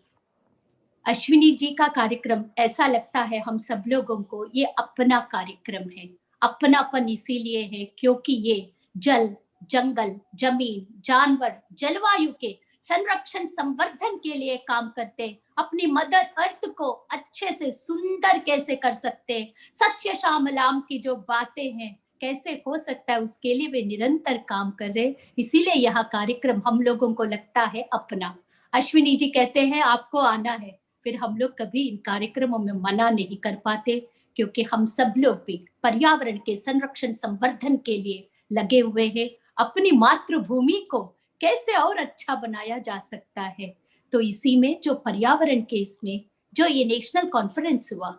अश्विनी जी का कार्यक्रम ऐसा लगता है हम सब लोगों को ये अपना कार्यक्रम है। अपनापन इसीलिए है क्योंकि ये जल, जंगल, जमीन, जानवर, जलवायु के संरक्षण संवर्धन के लिए काम करते, अपनी मदर अर्थ को अच्छे से सुंदर कैसे कर सकते, सस्य श्यामलाम की जो बातें हैं कैसे हो सकता है, उसके लिए वे निरंतर काम कर रहे। इसीलिए यह कार्यक्रम हम लोगों को लगता है अपना। अश्विनी जी कहते हैं आपको आना है, फिर हम लोग कभी इन कार्यक्रमों में मना नहीं कर पाते, क्योंकि हम सब लोग भी पर्यावरण के संरक्षण संवर्धन के लिए लगे हुए हैं। अपनी मातृभूमि को कैसे और अच्छा बनाया जा सकता है, तो इसी में जो पर्यावरण के इसमें जो ये नेशनल कॉन्फ्रेंस हुआ,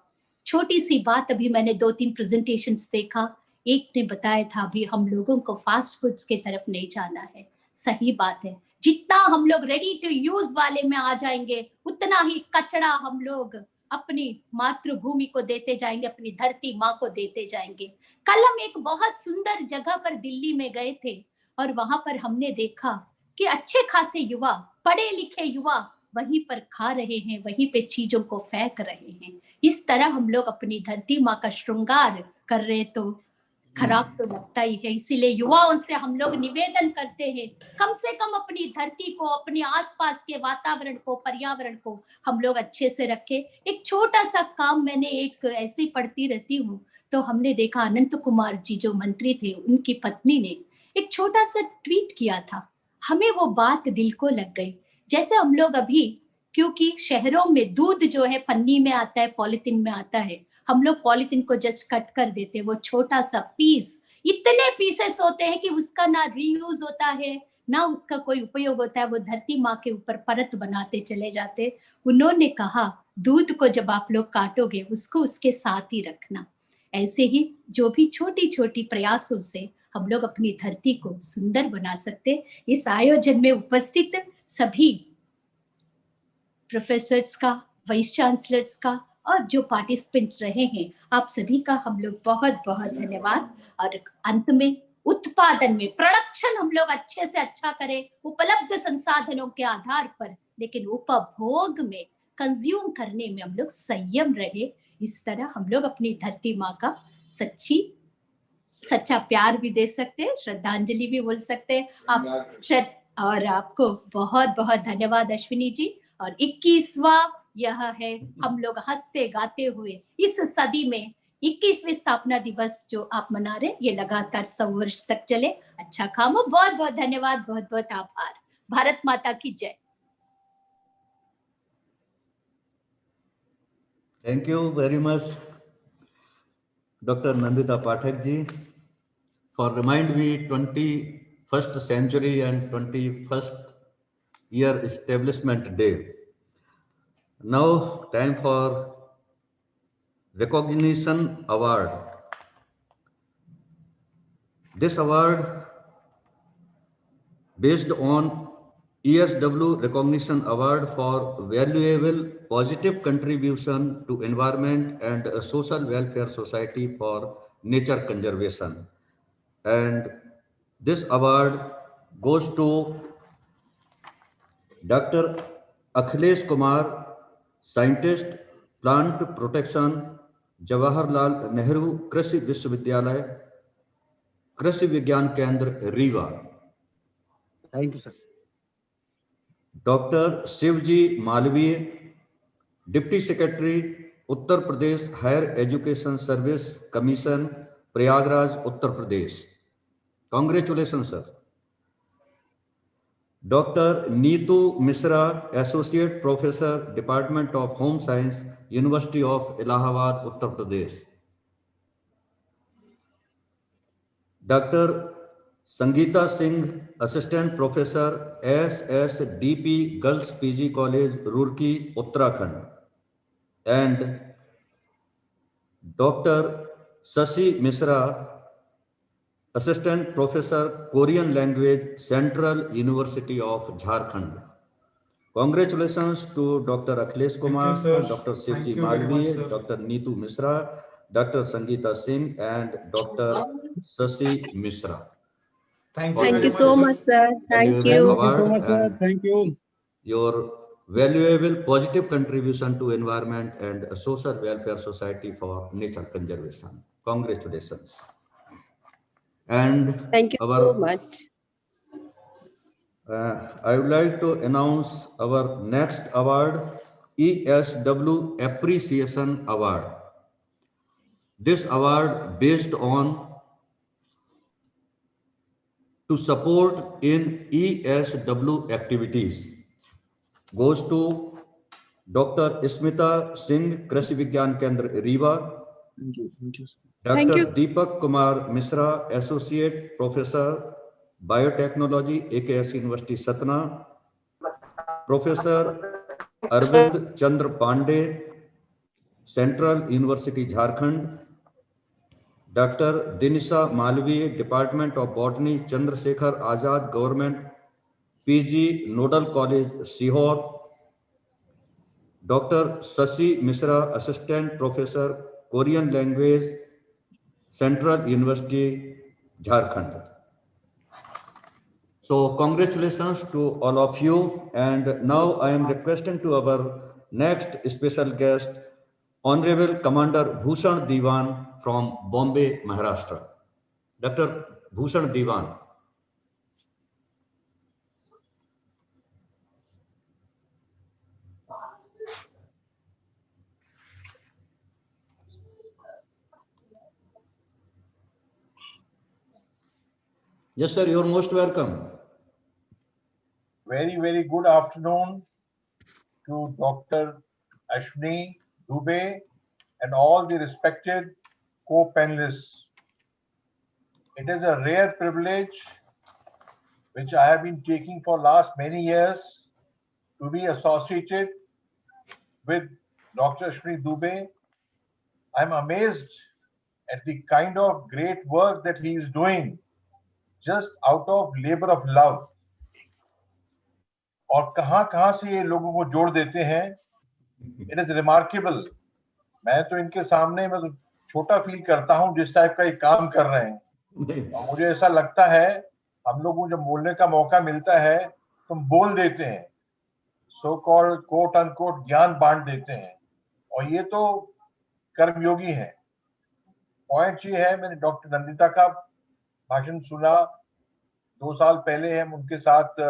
छोटी सी बात, अभी मैंने 2-3 प्रेजेंटेशंस देखा, एक ने बताया था अभी हम लोगों को फास्ट फूड्स के तरफ नहीं जाना है। सही बात है, जितना हम लोग रेडी टू यूज वाले में आ जाएंगे उतना ही कचरा हम लोग अपनी मातृभूमि को देते जाएंगे, अपनी धरती माँ को देते जाएंगे। कल हम एक बहुत सुंदर जगह पर दिल्ली में गए थे और वहां पर हमने देखा कि अच्छे खासे युवा, पढ़े लिखे युवा वहीं पर खा रहे हैं, वहीं पे चीजों को फेंक रहे हैं। इस तरह हम लोग अपनी धरती माँ का श्रृंगार कर रहे तो खराब तो लगता ही है। इसीलिए युवाओं से हम लोग निवेदन करते हैं, कम से कम अपनी धरती को, अपने आसपास के वातावरण को, पर्यावरण को हम लोग अच्छे से रखें। एक छोटा सा काम मैंने एक ऐसे ही पढ़ती रहती हूँ, तो हमने देखा अनंत कुमार जी जो मंत्री थे, उनकी पत्नी ने एक छोटा सा ट्वीट किया था, हमें वो बात दिल को लग गई। जैसे हम लोग अभी, क्योंकि शहरों में दूध जो है पन्नी में आता है, पॉलिथीन में आता है, हम लोग पॉलिथीन को जस्ट कट कर देते, वो छोटा सा पीस, इतने पीसेस होते हैं कि उसका ना रीयूज होता है ना उसका कोई उपयोग होता है, वो धरती माँ के ऊपर परत बनाते चले जाते। उन्होंने कहा दूध को जब आप लोग काटोगे उसको उसके साथ ही रखना। ऐसे ही जो भी छोटी छोटी प्रयासों से हम लोग अपनी धरती को सुंदर बना सकते। इस आयोजन में उपस्थित सभी प्रोफेसर्स का, वाइस चांसलर्स का और जो पार्टिसिपेंट्स रहे हैं, आप सभी का हम लोग बहुत बहुत धन्यवाद। और अंत में उत्पादन में, प्रोडक्शन हम लोग अच्छे से अच्छा करें उपलब्ध संसाधनों के आधार पर, लेकिन उपभोग में, कंज्यूम करने में हम लोग संयम रहे। इस तरह हम लोग अपनी धरती माँ का सच्चा प्यार भी दे सकते हैं, श्रद्धांजलि भी बोल सकते हैं आप। और आपको बहुत बहुत धन्यवाद अश्विनी जी। और 21वां यह है, हम लोग हंसते गाते हुए इस सदी में 21वें स्थापना दिवस जो आप मना रहे, ये लगातार 100 वर्ष तक चले। अच्छा काम हो, बहुत बहुत धन्यवाद, बहुत बहुत आभार। भारत माता की जय। Thank you very much, Dr. Nandita Pathak ji, for remind me 21st century and 21st year establishment day. Now time for recognition award. This award based on ESW recognition award for valuable positive contribution to environment and a social welfare society for nature conservation. And this award goes to Dr. Akhilesh Kumar, scientist, plant protection, Jawaharlal Nehru Krishi Vishwavidyalay, Krishi Vigyan Kendra Rewa. Thank you sir. Doctor Shivji Malviya, deputy secretary Uttar Pradesh higher education service commission, Prayagraj Uttar Pradesh. Congratulation sir. Doctor Neetu Mishra, associate professor department of home science, university of Allahabad Uttar Pradesh. Doctor Sangeeta Singh, assistant professor SSDP girls PG college Roorkee Uttarakhand. And doctor Shashi Mishra, Assistant Professor, Korean Language, Central University of Jharkhand. Congratulations to Dr. Akhilesh Kumar, sir. Dr. Thank Shivji you very much, Malvi, sir. Dr. Neetu Mishra, Dr. Sangeeta Singh, and Dr. Shashi Mishra. Thank for you Thank very you this much, so sir. much, sir. Thank valuable you. Thank you so award much, sir. and Thank you. your valuable positive contribution to environment and social welfare society for nature conservation. Congratulations. And Thank you so much. I would like to announce our next award, ESW Appreciation Award. This award based on to support in ESW activities goes to Dr. Smita Singh, Krishi Vigyan Kendra, Rewa. Thank you. Thank you, sir. Dr. Deepak Kumar Mishra, Associate Professor, Biotechnology, AKS University, Satna. Professor Arvind Chandra Pandey, Central University, Jharkhand. Dr. Dinisha Malvi, Department of Botany, Chandrasekhar Azad Government PG Nodal College, Sihor. Dr. Shashi Mishra, Assistant Professor, Korean Language, Central University, Jharkhand. So congratulations to all of you. And now I am requesting to our next special guest, Honorable Commander Bhushan Diwan from Bombay, Maharashtra. Dr. Bhushan Diwan. Yes, sir, you're most welcome. Very, very good afternoon to Dr. Ashwini Dubey and all the respected co-panelists. It is a rare privilege which I have been taking for last many years to be associated with Dr. Ashwini Dubey. I'm amazed at the kind of great work that he is doing just out of labor of love. और कहां से ये लोगों को जोड़ देते हैं. It is remarkable. मैं तो इनके सामने मैं तो छोटा फील करता हूं जिस टाइप का ये काम कर रहे हैं. और मुझे ऐसा लगता है हम लोगों को जब बोलने का मौका मिलता है तो हम बोल देते हैं, सो कॉल्ड कोट अनकोट ज्ञान बांट देते हैं, और ये तो कर्मयोगी हैं. पॉइंट ये है, मैंने डॉक्टर नंदिता का भाषण सुना 2 साल पहले. हम उनके साथ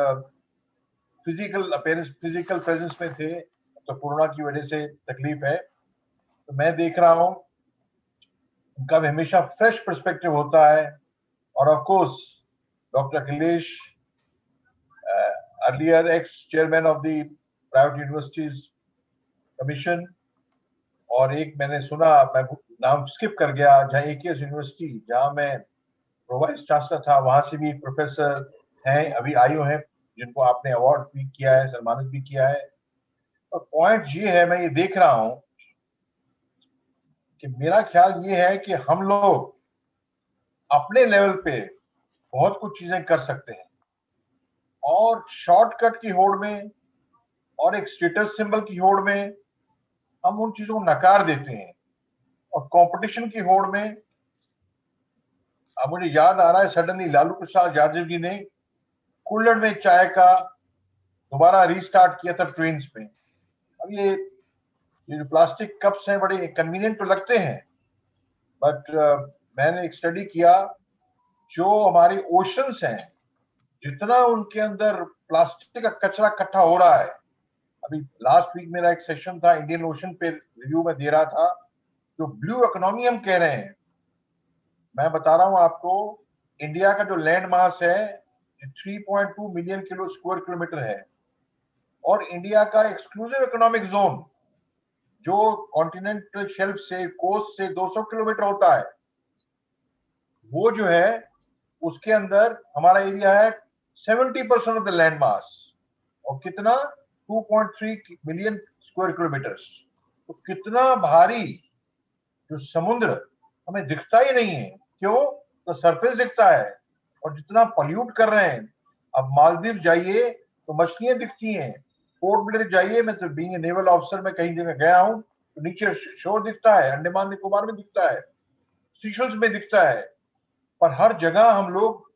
फिजिकल प्रेजेंस में थे, तो कोरोना की वजह से तकलीफ है. तो मैं देख रहा हूं उनका हमेशा फ्रेश पर्सपेक्टिव होता है. और of course doctor Akhilesh, earlier x chairman of the private universities commission, और एक मैंने सुना, मैं नाम स्किप कर गया, जहां एकेएस यूनिवर्सिटी जहां मैं वाइस चांसलर था, वहां से भी प्रोफेसर हैं, अभी आयु हैं, जिनको आपने अवार्ड भी किया है, सम्मानित भी किया है. और पॉइंट ये है, मैं ये देख रहा हूं कि मेरा ख्याल ये है कि हम लोग अपने लेवल पे बहुत कुछ चीजें कर सकते हैं, और शॉर्टकट की होड़ में और एक स्टेटस सिंबल की होड़ में हम उन चीजों को नकार देते हैं. और कंपटीशन की होड़ में, अब मुझे याद आ रहा है सडनली, लालू प्रसाद यादव जी ने कुल्लड़ में चाय का दोबारा रीस्टार्ट किया था ट्रेन्स पे. अब ये जो प्लास्टिक कप्स हैं बड़े कन्वीनियंट तो लगते हैं, बट मैंने एक स्टडी किया, जो हमारे ओशंस हैं, जितना उनके अंदर प्लास्टिक का कचरा इकट्ठा हो रहा है. अभी लास्ट वीक मेरा एक सेशन था, इंडियन ओशन पे रिव्यू में दे रहा था. जो ब्लू इकोनॉमी हम कह रहे हैं, मैं बता रहा हूं आपको, इंडिया का जो लैंड मास है 3.2 मिलियन स्क्वायर किलोमीटर है, और इंडिया का एक्सक्लूसिव इकोनॉमिक जोन जो कॉन्टिनेंटल शेल्फ से, कोस्ट से 200 किलोमीटर होता है, वो जो है उसके अंदर हमारा एरिया है 70% ऑफ द लैंड मास. और कितना? 2.3 मिलियन स्क्वायर किलोमीटर. तो कितना भारी जो समुद्र हमें दिखता ही नहीं है। क्यों? तो सरफेस दिखता है, और जितना पॉल्यूट कर रहे हैं। अब मालदीव जाइए तो मछलियां दिखती हैं, पोर्ट ब्लेयर जाइए, मैं तो बीइंग ए नेवल ऑफिसर में कहीं जगह गया हूं तो नीचे शोर दिखता है, अंडमान निकोबार में दिखता है, सीशल्स में दिखता है, पर हर जगह हम लोग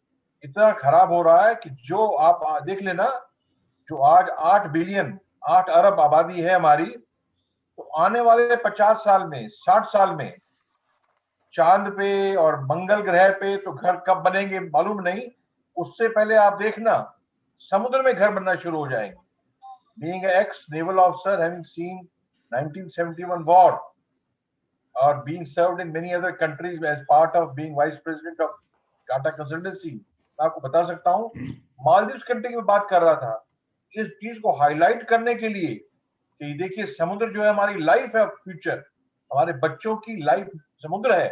इतना खराब हो रहा है कि जो आप देख लेना, जो आज 8 बिलियन 8 अरब आबादी है हमारी, तो आने वाले 50 साल में 60 साल में चांद पे और मंगल ग्रह पे तो घर कब बनेंगे मालूम नहीं, उससे पहले आप देखना समुद्र में घर बनना शुरू हो जाएंगे। Being an ex-naval officer, having seen 1971 war, or being served in many other countries as part of being vice president of Tata Consultancy, मैं आपको बता सकता हूँ, मालदीव्स कंट्री की बात कर रहा था, इस चीज को हाईलाइट करने के लिए कि देखिए समुद्र जो है हमारी लाइफ है, फ्यूचर हमारे बच्चों की लाइफ समुद्र है।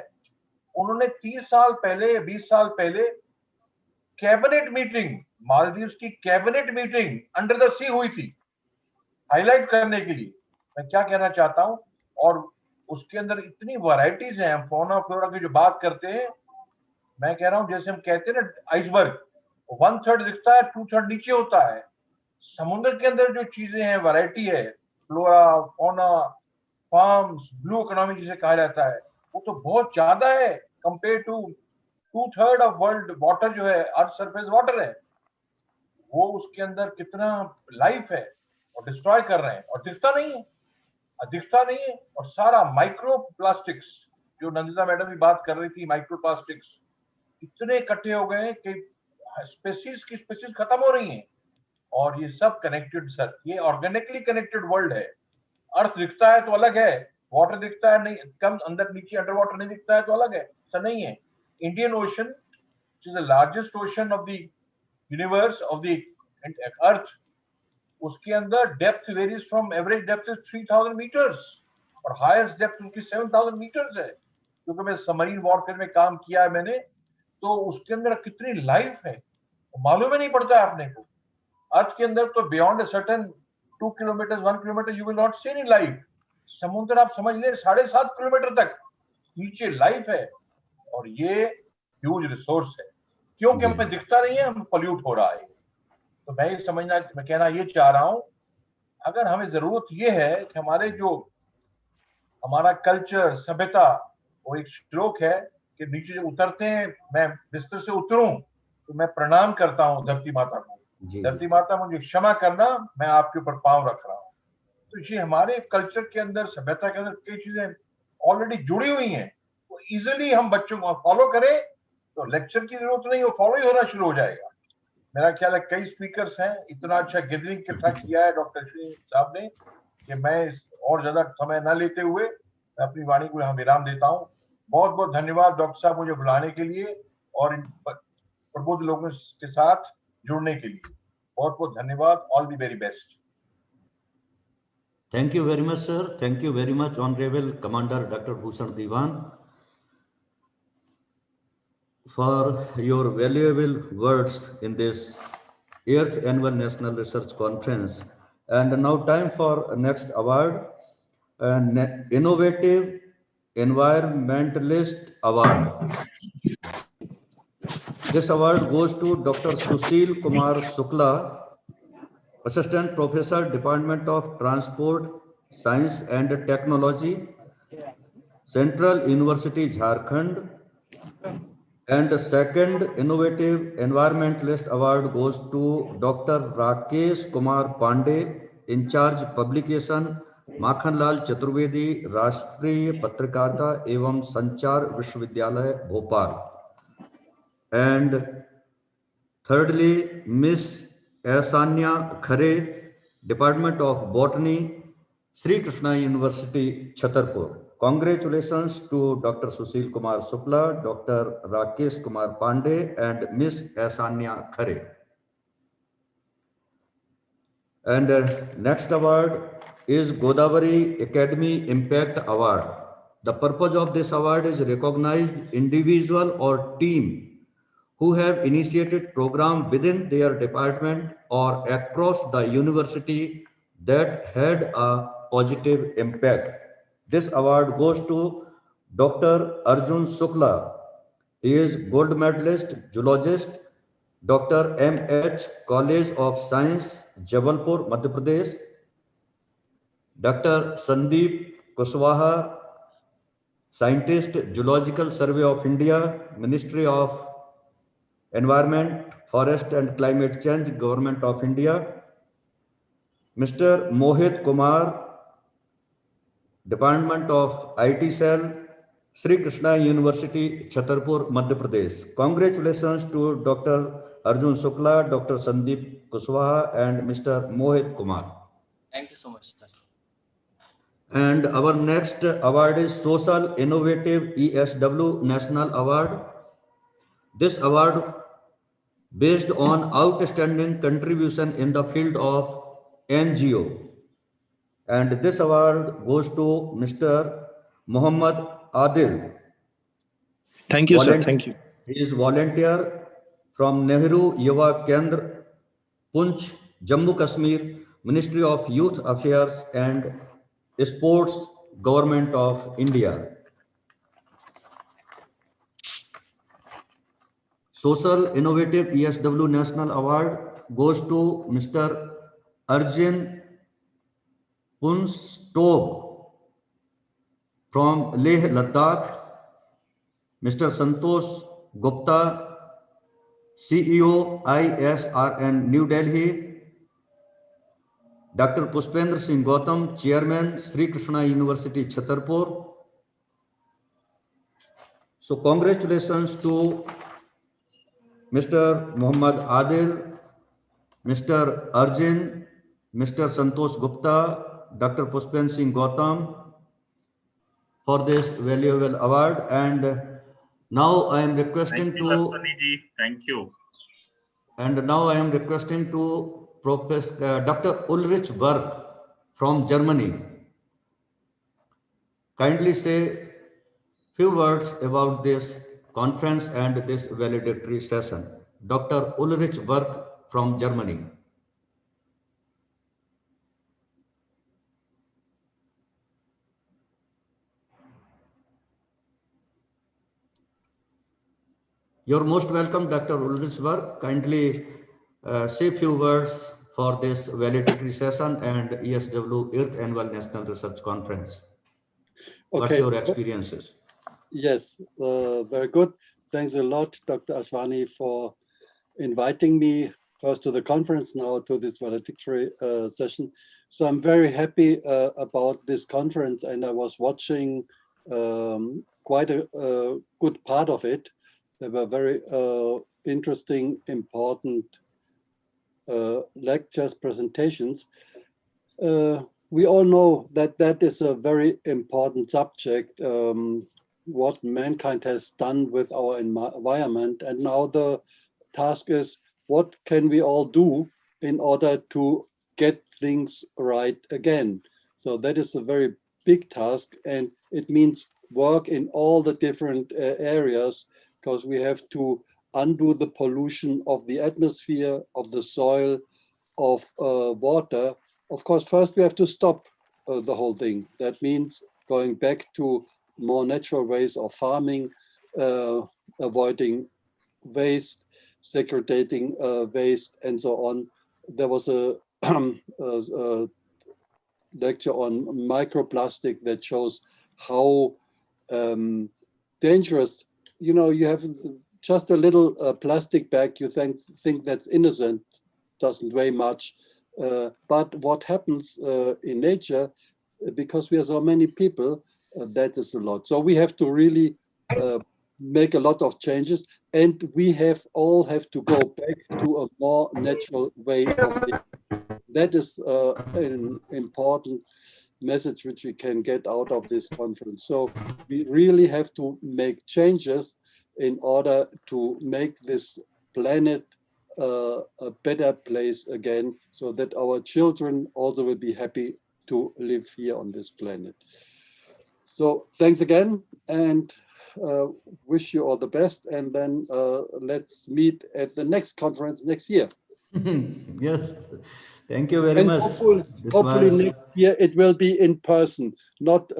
उन्होंने 30 साल पहले 20 साल पहले कैबिनेट मीटिंग, मालदीव्स की कैबिनेट मीटिंग अंडर द सी हुई थी, हाईलाइट करने के लिए। मैं क्या कहना चाहता हूं, और उसके अंदर इतनी वैरायटीज हैं, हम फौना फ्लोरा की जो बात करते हैं, मैं कह रहा हूं जैसे हम कहते हैं ना आइसबर्ग, 1/3 दिखता है, 2/3 नीचे होता है। समुद्र के अंदर जो चीजें हैं, वैरायटी है, flora fauna farms, blue economy जिसे कहा जाता है, वो तो बहुत ज्यादा है compare to 2/3 of world water जो है, अर्थ सरफेस वाटर है। वो उसके अंदर कितना लाइफ है और डिस्ट्रॉय कर रहे हैं, और दिखता नहीं है, दिखता नहीं है। और सारा माइक्रो प्लास्टिक्स, जो नंदिता मैडम भी बात कर रही थी, माइक्रो प्लास्टिक्स इतने इकट्ठे हो गए कि स्पेसीज की स्पेसीज खत्म हो रही हैं, और ये सब कनेक्टेड सर, ये ऑर्गेनिकली कनेक्टेड वर्ल्ड है। अर्थ दिखता है तो अलग है, वाटर दिखता है नहीं, कम अंदर नीचे अंडर वाटर नहीं दिखता है तो अलग है, ऐसा नहीं है। Indian ocean, which is the largest ocean of the universe, of the earth, उसके अंदर depth varies from average depth is 3000 metres और हाईएस्ट डेप्थ उनकी 7000 मीटर्स है। क्योंकि मैं सबमरीन वॉरफेयर में काम किया है मैंने, तो उसके अंदर कितनी लाइफ है मालूम ही नहीं पड़ता है आपने को। अर्थ के अंदर तो beyond a certain 2 kilometre 1 kilometre you will not see any life. समुद्र आप समझ ले 7.5 किलोमीटर तक नीचे लाइफ है, और ये ह्यूज रिसोर्स है। क्योंकि हमें दिखता नहीं है, हम पॉल्यूट हो रहा है। तो मैं ये समझना, मैं कहना ये चाह रहा हूं, अगर हमें जरूरत ये है कि हमारे जो हमारा कल्चर सभ्यता, वो एक श्लोक है कि नीचे जब उतरते हैं, मैं बिस्तर से उतरूं तो मैं प्रणाम करता हूं धरती माता को, धरती माता मुझे क्षमा करना, मैं आपके ऊपर पांव रख रहा हूं। तो ये हमारे कल्चर के अंदर, सभ्यता के अंदर कई चीजें ऑलरेडी जुड़ी हुई हैं, तो इजिली हम बच्चों को फॉलो करें तो लेक्चर की जरूरत नहीं, वो फॉलो ही होना शुरू हो जाएगा। मेरा ख्याल है कई स्पीकर्स हैं, इतना अच्छा गैदरिंग इकट्ठा किया है डॉक्टर अश्विनी साहब ने कि मैं और ज्यादा समय न लेते हुए मैं अपनी वाणी को यहाँ विराम देता हूँ। बहुत बहुत धन्यवाद डॉक्टर साहब मुझे बुलाने के लिए और इन प्रबुद्ध लोगों के साथ जुड़ने के लिए। बहुत बहुत धन्यवाद। All the very best. Thank you very much, sir. Thank you very much, Honorable Commander Dr. Bhushan Diwan, for your valuable words in this 8th Annual National Research Conference. And now time for next award, Innovative Environmentalist Award. This award goes to Dr. Sushil Kumar Shukla, Assistant Professor, Department of Transport, Science and Technology, Central University, Jharkhand. And second Innovative Environmentalist Award goes to Dr. Rakesh Kumar Pandey, in charge Publication, Makhanlal Chaturvedi, राष्ट्रीय पत्रकारिता एवं संचार विश्वविद्यालय Bhopal. And thirdly, Miss Asanya Khare, Department of Botany, Sri Krishna University, Chhatarpur. Congratulations to Dr. Sushil Kumar Shukla, Dr. Rakesh Kumar Pandey, and Miss Asanya Khare. And next award is Godavari Academy Impact Award. The purpose of this award is recognized individual or team who have initiated program within their department or across the university that had a positive impact. This award goes to Dr. Arjun Shukla. He is gold medalist, zoologist, Dr. M.H. College of Science, Jabalpur, Madhya Pradesh. Dr. Sandeep Kushwaha, Scientist, Geological Survey of India, Ministry of Environment, Forest and Climate Change, Government of India. Mr. Mohit Kumar, Department of IT Cell, Sri Krishna University, Chhatarpur, Madhya Pradesh. Congratulations to Dr. Arjun Shukla, Dr. Sandeep Kushwaha, and Mr. Mohit Kumar. Thank you so much, sir. And our next award is Social Innovative ESW National Award. This award based on outstanding contribution in the field of NGO. And this award goes to Mr. Muhammad Adil. Thank you, sir. Thank you. He is volunteer from Nehru Yuva Kendra, Punch, Jammu Kashmir, Ministry of Youth Affairs and Sports, Government of India. Social Innovative ESW National Award goes to Mr. Arjun Punstog from Leh, Ladakh, Mr. Santosh Gupta, CEO ISRN New Delhi, Dr. Pushpendra Singh Gautam, Chairman, Sri Krishna University, Chhatarpur. So congratulations to Mr. Muhammad Adil, Mr. Arjun, Mr. Santosh Gupta, Dr. Pushpendra Singh Gautam for this valuable award. And now I am requesting Thank you, Aswani ji. Thank you. And now I am requesting to Professor Dr. Ulrich Berg from Germany. Kindly say few words about this conference and this valedictory session. Dr. Ulrich Berg from Germany. You're most welcome, Dr. Ulrich Berg. Kindly say few words for this valedictory session and ESW Earth Annual National Research Conference. What's your experiences? Yes, very good. Thanks a lot, Dr. Aswani, for inviting me first to the conference, now to this valedictory session. So I'm very happy about this conference, and I was watching quite a good part of it. There were very interesting, important lectures, presentations. We all know that that is a very important subject, what mankind has done with our environment. And now the task is, what can we all do in order to get things right again? So that is a very big task, and it means work in all the different areas, because we have to undo the pollution of the atmosphere, of the soil, of water. Of course, first we have to stop the whole thing. That means going back to more natural ways of farming, avoiding waste, segregating waste, and so on. There was a lecture on microplastic that shows how dangerous, you know, you have just a little plastic bag, you think that's innocent, doesn't weigh much. But what happens in nature, because we are so many people, that is a lot. So we have to really make a lot of changes, and we all have to go back to a more natural way of living. That is an important message which we can get out of this conference. So we really have to make changes in order to make this planet a better place again, so that our children also will be happy to live here on this planet. So thanks again, and wish you all the best. And then let's meet at the next conference next year. Yes, Thank you very And much. hopefully next year it will be in person, not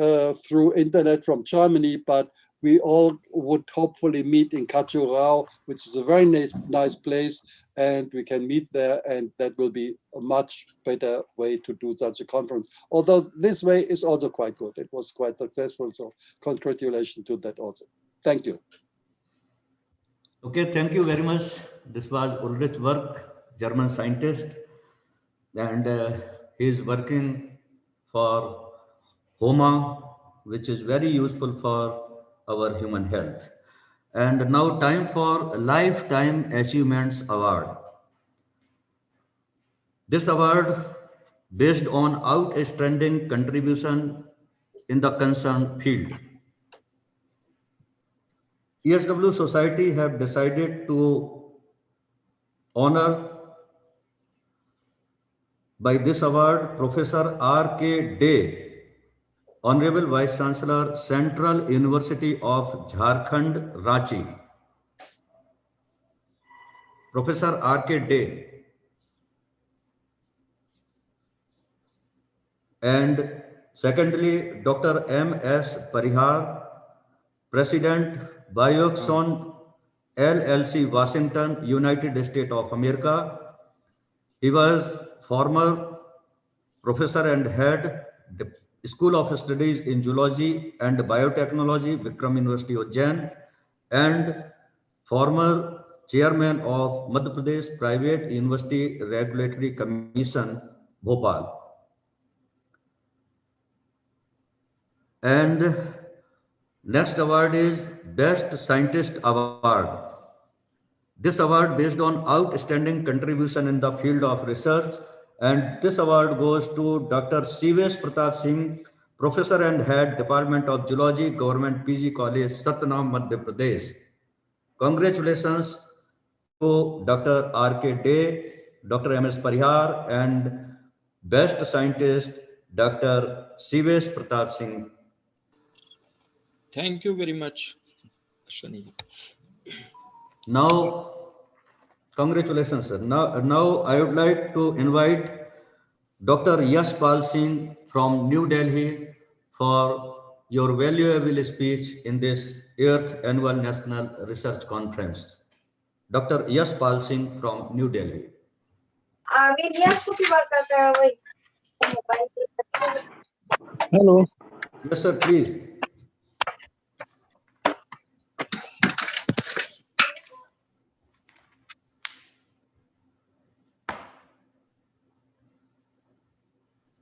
through internet from Germany, but we all would hopefully meet in Kachurao, which is a very nice place, and we can meet there, and that will be a much better way to do such a conference. Although this way is also quite good. It was quite successful, so congratulations to that also. Thank you. Okay, thank you very much. This was Ulrich Werk, German scientist, and he is working for HOMA, which is very useful for our human health. And now time for Lifetime Achievements Award. This award based on outstanding contribution in the concerned field. ESW Society have decided to honor by this award Professor R.K. Day, Honorable Vice Chancellor, Central University of Jharkhand, Ranchi. Professor R.K. Day. And secondly, Dr. M.S. Parihar, President, Bioxon LLC, Washington, United States of America. He was former professor and head School of Studies in Zoology and Biotechnology, Vikram University, Ujjain, and former chairman of Madhya Pradesh Private University Regulatory Commission, Bhopal. And next award is Best Scientist Award. This award based on outstanding contribution in the field of research, and this award goes to Dr. Sivesh Pratap Singh, Professor and Head Department of Zoology, Government PG College, Satnam, Madhya Pradesh. Congratulations to Dr. R.K. Day, Dr. M.S. Parihar, and Best Scientist, Dr. Sivesh Pratap Singh. Thank you very much, Shani. Now, congratulations, sir. Now I would like to invite Dr. Yash Pal Singh from New Delhi for your valuable speech in this 8th Annual National Research Conference. Dr. Yash Pal Singh from New Delhi. Hello. Yes, sir, please.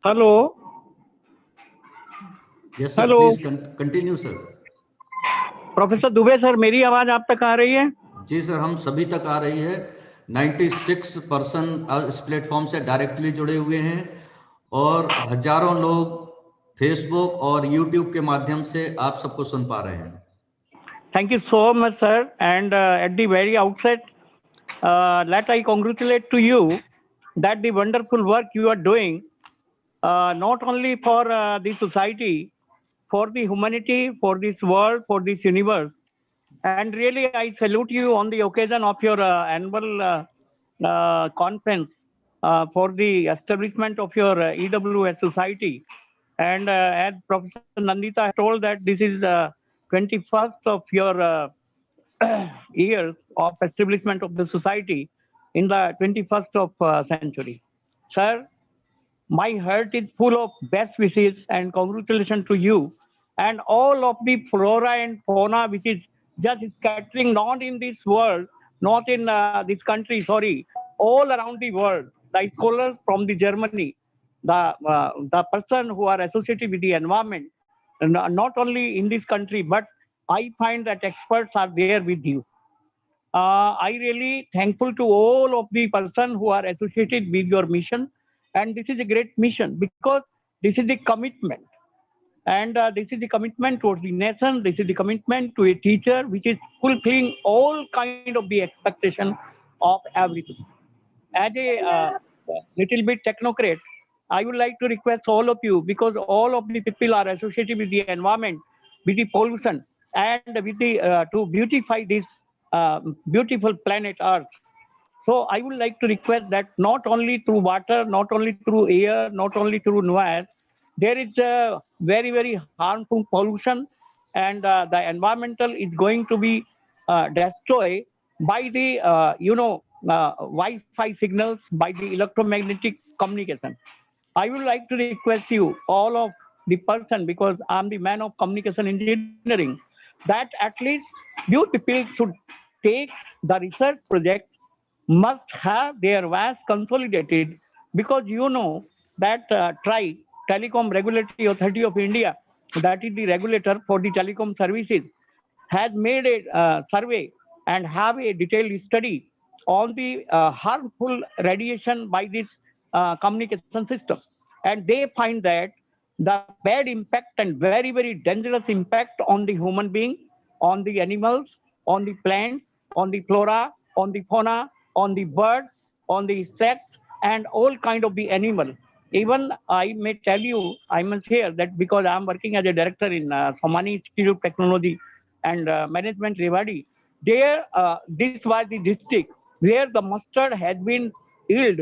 Hello. Yes, sir. Hello. Please continue, sir. Professor Dubey sir, मेरी आवाज आप तक आ रही है? जी sir, हम सभी तक आ रही है। 96% इस प्लेटफॉर्म से डायरेक्टली जुड़े हुए हैं और हजारों लोग फेसबुक और यूट्यूब के माध्यम से आप सबको सुन पा रहे हैं। Thank you so much, sir. And at the very outset, let I congratulate to you that the wonderful work you are doing, not only for the society, for the humanity, for this world, for this universe. And really, I salute you on the occasion of your annual conference for the establishment of your EWS society. And as Professor Nandita told that this is the 21st of your years of establishment of the society in the 21st of century. Sir, my heart is full of best wishes and congratulations to you and all of the flora and fauna which is just scattering not in this world, not in this country, sorry, all around the world. The scholars from the Germany, the person who are associated with the environment, not only in this country, but I find that experts are there with you. I really thankful to all of the person who are associated with your mission. And this is a great mission because this is the commitment. And this is the commitment towards the nation. This is the commitment to a teacher, which is fulfilling all kind of the expectation of everything. As a little bit technocrat, I would like to request all of you, because all of the people are associated with the environment, with the pollution, and with the to beautify this beautiful planet Earth. So I would like to request that not only through water, not only through air, not only through noise, there is a very, very harmful pollution, and the environmental is going to be destroyed by the, Wi-Fi signals, by the electromagnetic communication. I would like to request you, all of the person, because I'm the man of communication engineering, that at least you people should take the research project, must have their VAS consolidated, because you know that TRAI, Telecom Regulatory Authority of India, that is the regulator for the telecom services, has made a survey and have a detailed study on the harmful radiation by this communication system. And they find that the bad impact and very, very dangerous impact on the human being, on the animals, on the plants, on the flora, on the fauna, on the bird, on the insects, and all kind of the animal. Even I may tell you, I must share that because I'm working as a director in Somani Institute of Technology and Management, Rewari. There, this was the district where the mustard has been yield.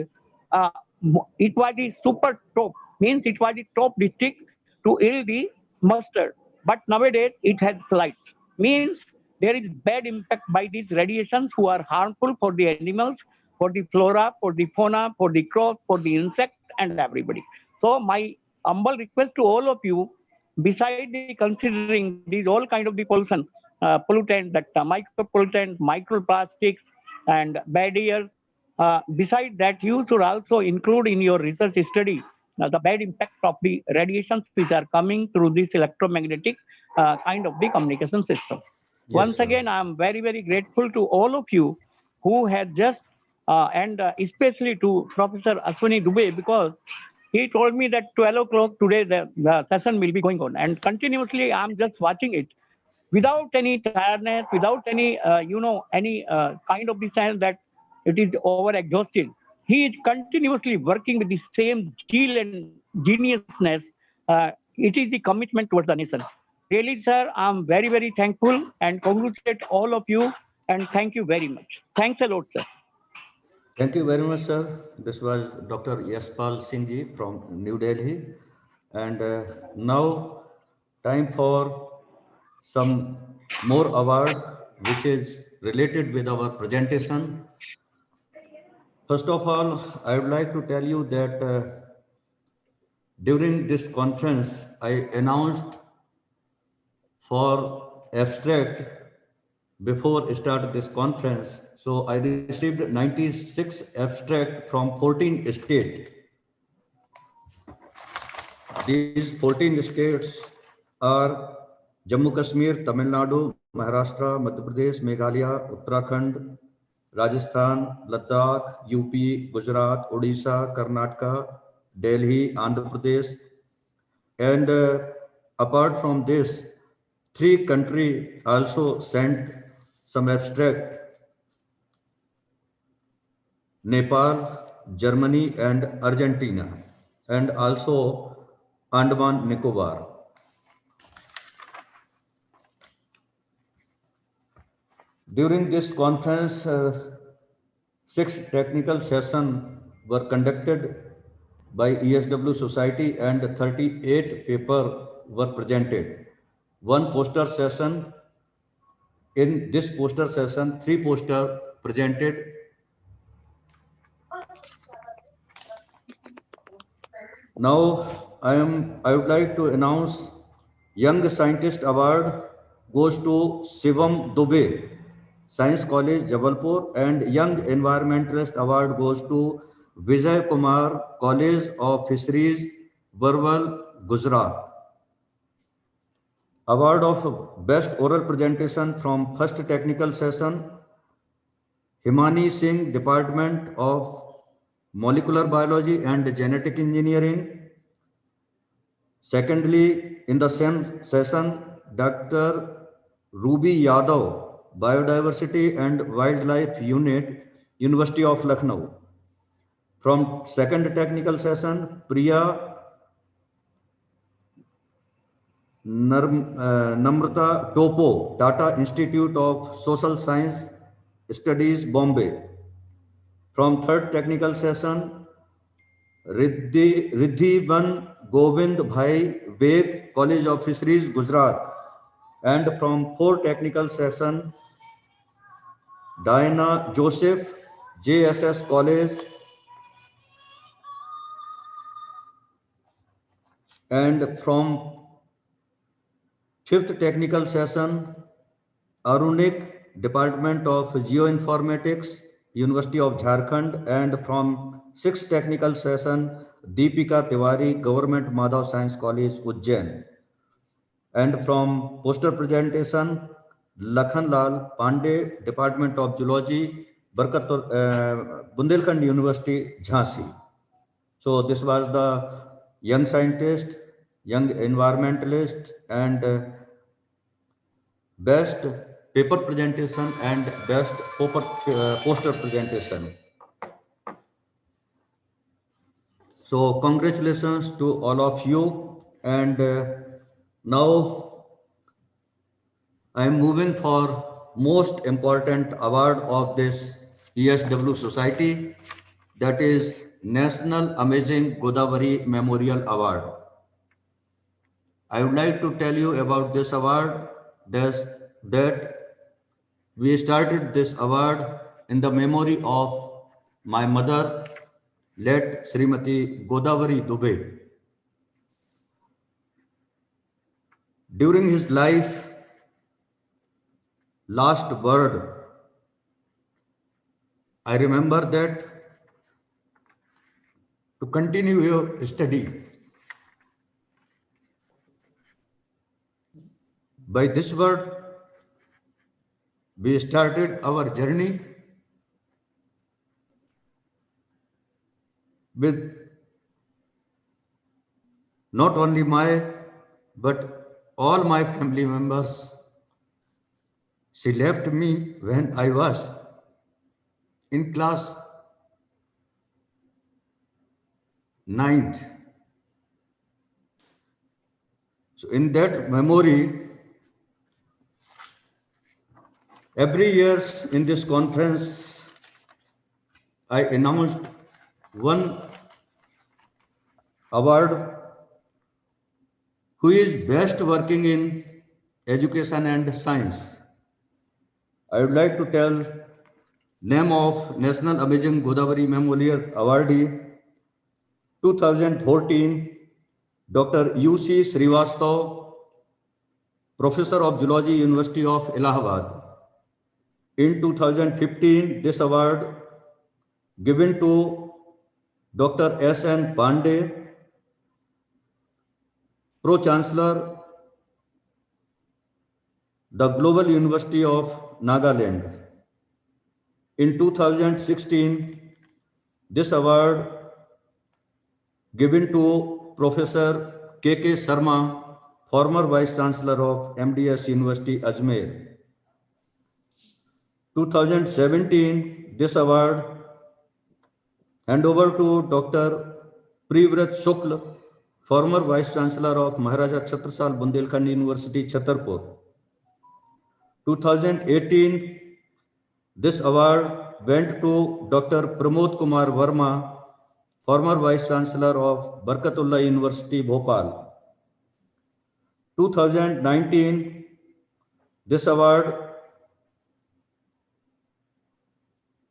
It was the super top, means it was the top district to yield the mustard. But nowadays it has slight, means there is bad impact by these radiations who are harmful for the animals, for the flora, for the fauna, for the crops, for the insects, and everybody. So my humble request to all of you, beside the considering these all kind of the pollution, pollutant, that micropollutant, microplastics, and bad air, beside that you should also include in your research study the bad impact of the radiations which are coming through this electromagnetic kind of the communication system. Once again, I am very, very grateful to all of you who had just, and especially to Professor Ashwini Dubey, because he told me that 12 o'clock today the session will be going on, and continuously I am just watching it without any tiredness, without any, any kind of the sense that it is over exhausted. He is continuously working with the same zeal and geniusness. It is the commitment towards the nation. Really, sir, I'm very, very thankful and congratulate all of you, and thank you very much. Thanks a lot, sir. Thank you very much, sir. This was Dr. Yashpal Singh ji from New Delhi. And now time for some more award, which is related with our presentation. First of all, I would like to tell you that during this conference, I announced for abstract before start this conference. So I received 96 abstract from 14 states. These 14 states are Jammu Kashmir, Tamil Nadu, Maharashtra, Madhya Pradesh, Meghalaya, Uttarakhand, Rajasthan, Ladakh, UP, Gujarat, Odisha, Karnataka, Delhi, Andhra Pradesh. And apart from this, 3 countries also sent some abstract: Nepal, Germany, and Argentina, and also Andaman Nicobar. During this conference, 6 technical sessions were conducted by ESW Society and 38 papers were presented. 1 poster session. In this poster session, 3 posters presented. Now I would like to announce Young Scientist Award goes to Shivam Dubey, Science College, Jabalpur, and Young Environmentalist Award goes to Vijay Kumar, College of Fisheries, Barwal, Gujarat. Award of Best Oral Presentation from first technical session, Himani Singh, Department of Molecular Biology and Genetic Engineering. Secondly, in the same session, Dr. Ruby Yadav, Biodiversity and Wildlife Unit, University of Lucknow. From second technical session, Priya Namrata Topo, Tata Institute of Social Science Studies, Bombay. From third technical session, Riddhiban Govind Bhai Beg, College of Fisheries, Gujarat. And from fourth technical session, Diana Joseph, JSS College. And from fifth technical session, Arunik, Department of Geoinformatics, University of Jharkhand. And from sixth technical session, Deepika Tiwari, Government Madhav Science College, Ujjain. And from poster presentation, Lakhan Lal Pandey, Department of Geology, Bundelkhand University, Jhansi. So this was the young scientist, young environmentalist, and best paper presentation and best poster presentation. So congratulations to all of you. And now I am moving for most important award of this ESW Society, that is National Amazing Godavari Memorial Award. I would like to tell you about this award, that we started this award in the memory of my mother, late Srimati Godavari Dubey. During his life, last word, I remember that to continue your study. By this word, we started our journey with not only but all my family members. She left me when I was in class 9th. So in that memory, every year in this conference, I announced one award, who is best working in education and science. I would like to tell name of National Amazing Godavari Memorial Awardee 2014, Dr. U.C. Srivastav, Professor of Geology, University of Allahabad. In 2015, this award given to Dr. S.N. Pandey, Pro-Chancellor, the Global University of Nagaland. In 2016, this award given to Professor K.K. Sharma, former Vice Chancellor of MDS University, Ajmer. 2017, this award hand over to Dr. Privrat Shukla, former Vice Chancellor of Maharaja Chhatrasal Bundelkhand University, Chhatarpur. 2018, this award went to Dr. Pramod Kumar Verma, former Vice Chancellor of Barkatullah University, Bhopal. 2019, this award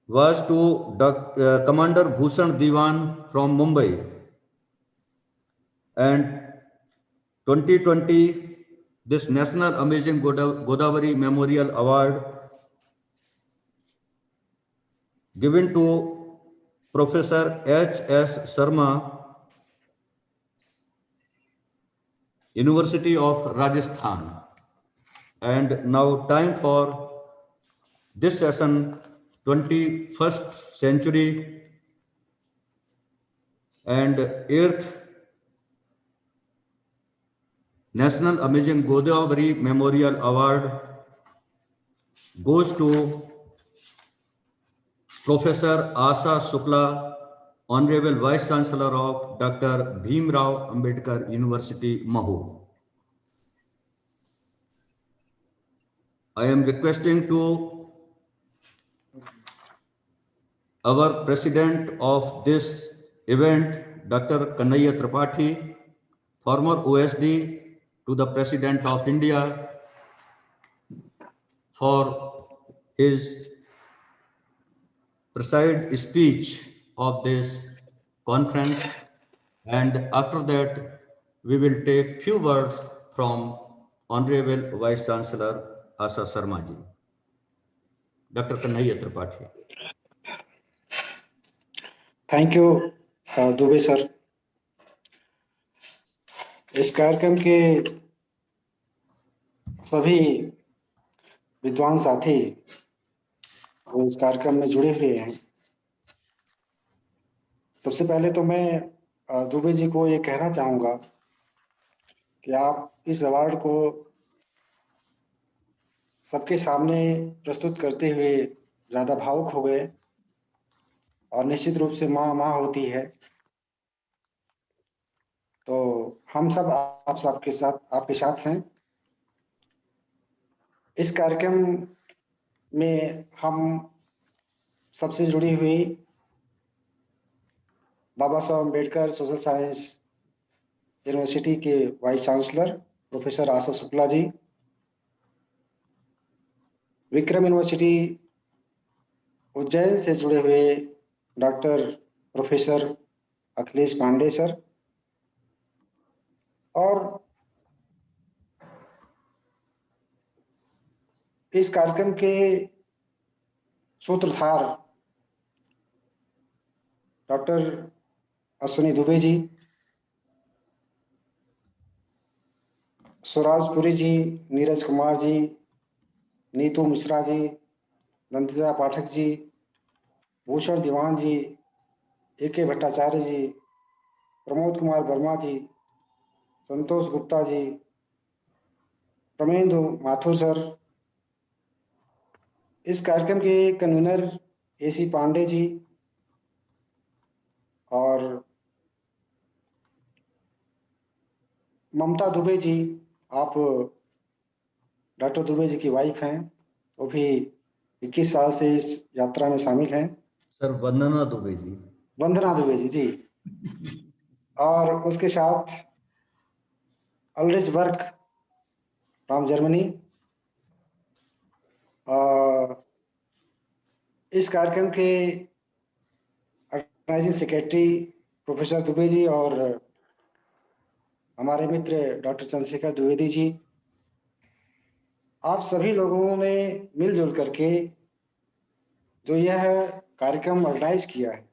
was to Commander Bhushan Diwan from Mumbai. And 2020, this National Amazing Godavari Memorial Award given to Professor H.S. Sharma, University of Rajasthan. And now time for this session, 21st century and 8th National Amazing Godavari Memorial Award goes to Professor Asa Shukla, Honorable Vice Chancellor of Dr. Bhim Rao Ambedkar University, Mahu. I am requesting to our president of this event, Dr. Kannaiya Tripathi, former OSD, to the President of India for his preside speech of this conference. And after that, we will take few words from Honorable Vice Chancellor Asa Sharma ji. Dr. Kannaiya Tripathi. Thank you Dubey sir. इस कार्यक्रम के सभी विद्वान साथी वो इस कार्यक्रम में जुड़े हुए हैं। सबसे पहले तो मैं दुबे जी को ये कहना चाहूँगा कि आप इस अवार्ड को सबके सामने प्रस्तुत करते हुए ज़्यादा भावुक हो गए और निश्चित रूप से माँ माँ होती है, तो हम सब आप सबके साथ आपके साथ हैं। इस कार्यक्रम में हम सबसे जुड़ी हुई Baba Saheb Ambedkar social science university के vice chancellor professor Asha Shukla ji, Vikram university Ujjain से जुड़े हुए doctor professor Akhilesh Pandey sir, और इस कार्यक्रम के सूत्रधार doctor Ashwini Dubey ji, Swaraj Puri ji, Neeraj Kumar ji, Neetu Mishra ji, Nandita Pathak ji, Bhushan Diwan ji, A K. Bhattacharya ji, Pramod Kumar Verma ji, Santosh Gupta ji, Pramendu Mathur sir, इस कार्यक्रम के कन्वीनर ए.सी. पांडे जी, और ममता दुबे जी, आप डॉक्टर दुबे जी की वाइफ हैं, वो भी 21 साल से इस यात्रा में शामिल हैं। सर वंदना दुबे जी। वंदना दुबे जी जी। और उसके साथ अल्रिच वर्क फ्रॉम जर्मनी। इस कार्यक्रम के organising secretary professor Dubey ji और हमारे मित्र डॉक्टर चंद्रशेखर द्विवेदी जी, आप सभी लोगों ने मिलजुल करके जो यह कार्यक्रम ऑर्गेनाइज किया है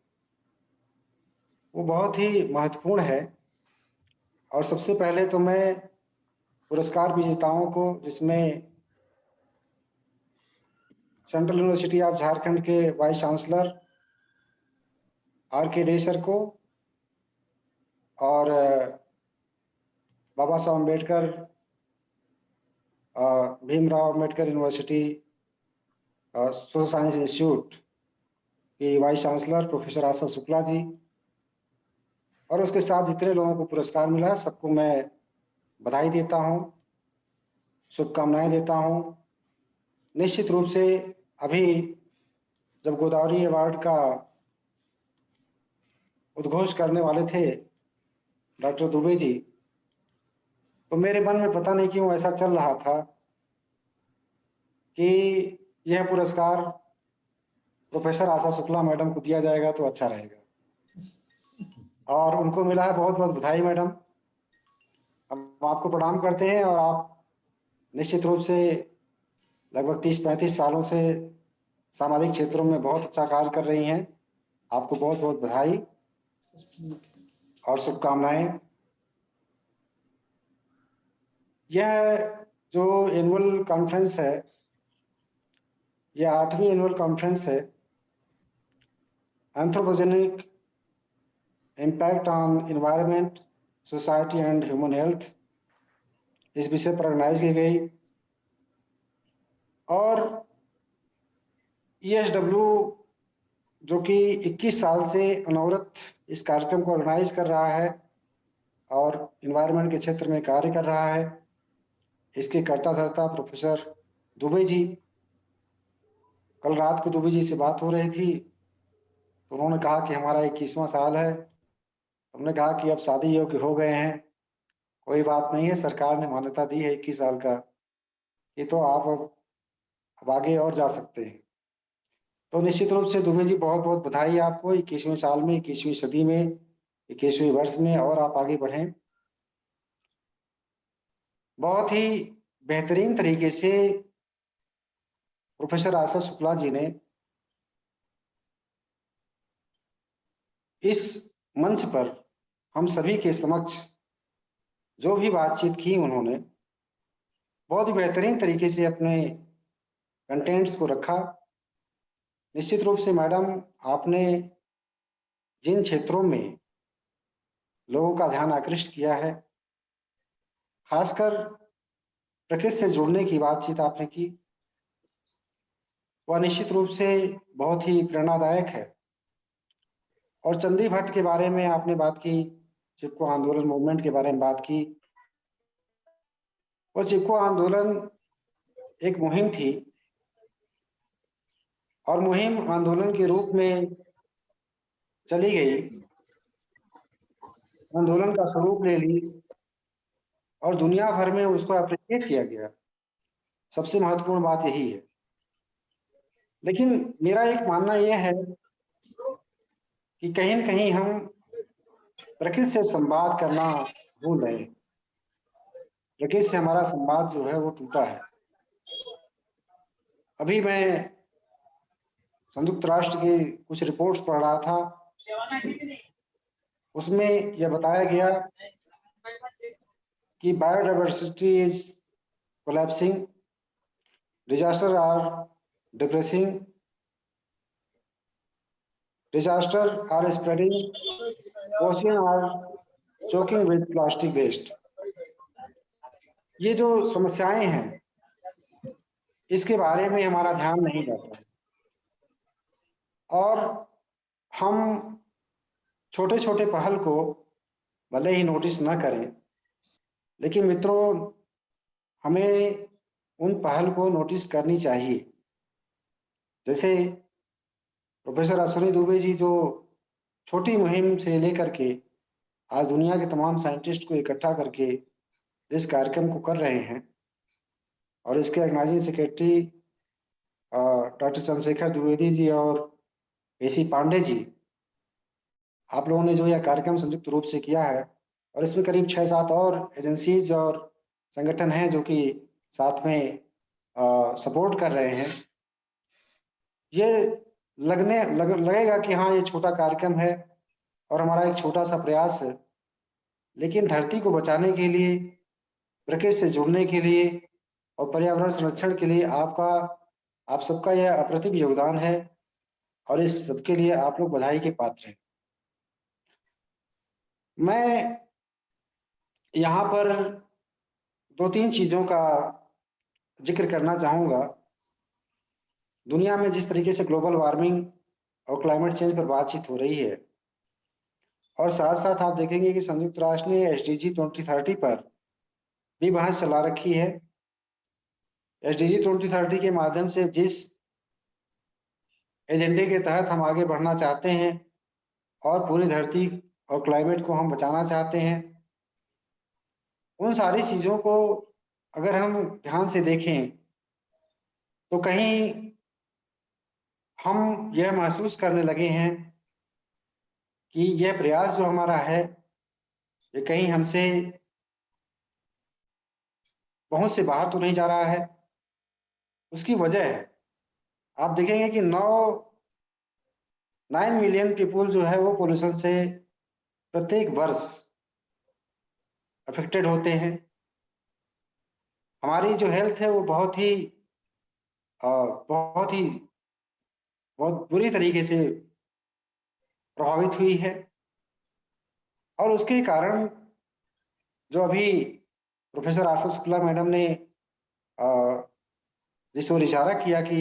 वो बहुत ही महत्वपूर्ण है। और सबसे पहले तो मैं पुरस्कार विजेताओं को, जिसमें सेंट्रल यूनिवर्सिटी ऑफ झारखंड के vice chancellor R.K. Day sir को, और बाबा Saheb Ambedkar Bhimrao Ambedkar university social science institute की vice chancellor professor Asha Shukla जी, और उसके साथ जितने लोगों को पुरस्कार मिला सबको मैं बधाई देता हूं, शुभकामनाएं देता हूं। निश्चित रूप से अभी जब गोदावरी अवार्ड का उद्घोष करने वाले थे डॉक्टर दुबे जी, तो मेरे मन में पता नहीं क्यों ऐसा चल रहा था कि यह पुरस्कार प्रोफेसर आशा शुक्ला मैडम को दिया जाएगा तो अच्छा रहेगा, और उनको मिला है। बहुत बहुत बधाई मैडम, हम आपको प्रणाम करते हैं। और आप निश्चित रूप से लगभग 30-35 सालों से सामाजिक क्षेत्रों में बहुत अच्छा कार्य कर रही हैं, आपको बहुत बहुत बधाई और शुभकामनाएं। यह जो एनुअल कॉन्फ्रेंस है, यह 8वीं एनुअल कॉन्फ्रेंस है, anthropogenic impact on environment, society and human health, इस विषय पर ऑर्गेनाइज की गई। और ESW जो कि 21 साल से अनवरत इस कार्यक्रम को ऑर्गेनाइज कर रहा है और एनवायरनमेंट के क्षेत्र में कार्य कर रहा है, इसके कर्ता धर्ता प्रोफेसर दुबे जी, कल रात को दुबे जी से बात हो रही थी तो उन्होंने कहा कि हमारा 21वां साल है। हमने कहा कि अब शादी योग्य हो गए हैं, कोई बात नहीं है, सरकार ने मान्यता दी है 21 साल का, ये तो आप अब आगे और जा सकते हैं। तो निश्चित रूप से दुबे जी बहुत बहुत बधाई आपको 21वें साल में, 21वीं सदी में, 21वें वर्ष में, और आप आगे बढ़ें। बहुत ही बेहतरीन तरीके से प्रोफेसर आशा शुक्ला जी ने इस मंच पर हम सभी के समक्ष जो भी बातचीत की, उन्होंने बहुत ही बेहतरीन तरीके से अपने कंटेंट्स को रखा। निश्चित रूप से मैडम, आपने जिन क्षेत्रों में लोगों का ध्यान आकृष्ट किया है, खासकर प्रकृति से जुड़ने की बातचीत आपने की, वह निश्चित रूप से बहुत ही प्रेरणादायक है। और चंदी भट्ट के बारे में आपने बात की, चिपको आंदोलन मूवमेंट के बारे में बात की। वो चिपको आंदोलन एक मुहिम थी और मुहिम आंदोलन के रूप में चली गई, आंदोलन का स्वरूप ले ली और दुनिया भर में उसको अप्रिशिएट किया गया। सबसे महत्वपूर्ण बात यही है। लेकिन मेरा एक मानना यह है कि कहीं न कहीं हम प्रकृति से संवाद करना भूल रहे हैं। प्रकृति से हमारा संवाद जो है वो टूटा है। अभी मैं संयुक्त राष्ट्र की कुछ रिपोर्ट्स पढ़ रहा था, उसमें यह बताया गया कि biodiversity is collapsing, disaster are depressing, disaster are spreading, ocean are choking with plastic waste. ये जो समस्याएं हैं, इसके बारे में हमारा ध्यान नहीं जाता है और हम छोटे छोटे पहल को भले ही नोटिस न करें, लेकिन मित्रों, हमें उन पहल को नोटिस करनी चाहिए। जैसे प्रोफेसर अश्विनी दुबे जी जो छोटी मुहिम से लेकर के आज दुनिया के तमाम साइंटिस्ट को इकट्ठा करके इस कार्यक्रम को कर रहे हैं, और इसके organizing secretary doctor Chandrashekhar Dwivedi ji और AC पांडे जी, आप लोगों ने जो यह कार्यक्रम संयुक्त रूप से किया है, और इसमें करीब 6-7 और एजेंसीज और संगठन हैं जो कि साथ में सपोर्ट कर रहे हैं। ये लगेगा कि हाँ, ये छोटा कार्यक्रम है और हमारा एक छोटा सा प्रयास है, लेकिन धरती को बचाने के लिए, प्रकृति से जुड़ने के लिए और पर्यावरण संरक्षण के लिए आप सबका यह अप्रतिम योगदान है और इस सबके लिए आप लोग बधाई के पात्र हैं। मैं यहाँ पर 2-3 चीजों का जिक्र करना चाहूँगा। दुनिया में जिस तरीके से ग्लोबल वार्मिंग और क्लाइमेट चेंज पर बातचीत हो रही है, और साथ साथ आप देखेंगे कि संयुक्त राष्ट्र ने SDG 2030 पर भी बहस चला रखी है। SDG 2030 के माध्यम से जिस एजेंडे के तहत हम आगे बढ़ना चाहते हैं और पूरी धरती और क्लाइमेट को हम बचाना चाहते हैं, उन सारी चीजों को अगर हम ध्यान से देखें तो कहीं हम यह महसूस करने लगे हैं कि यह प्रयास जो हमारा है, ये कहीं हमसे बहुत से बाहर तो नहीं जा रहा है। उसकी वजह है, आप देखेंगे कि 9 मिलियन पीपुल जो है वो पोल्यूशन से प्रत्येक वर्ष अफेक्टेड होते हैं। हमारी जो हेल्थ है वो बहुत बुरी तरीके से प्रभावित हुई है, और उसके कारण जो अभी प्रोफेसर आशा शुक्ला मैडम ने जिस ओर इशारा किया कि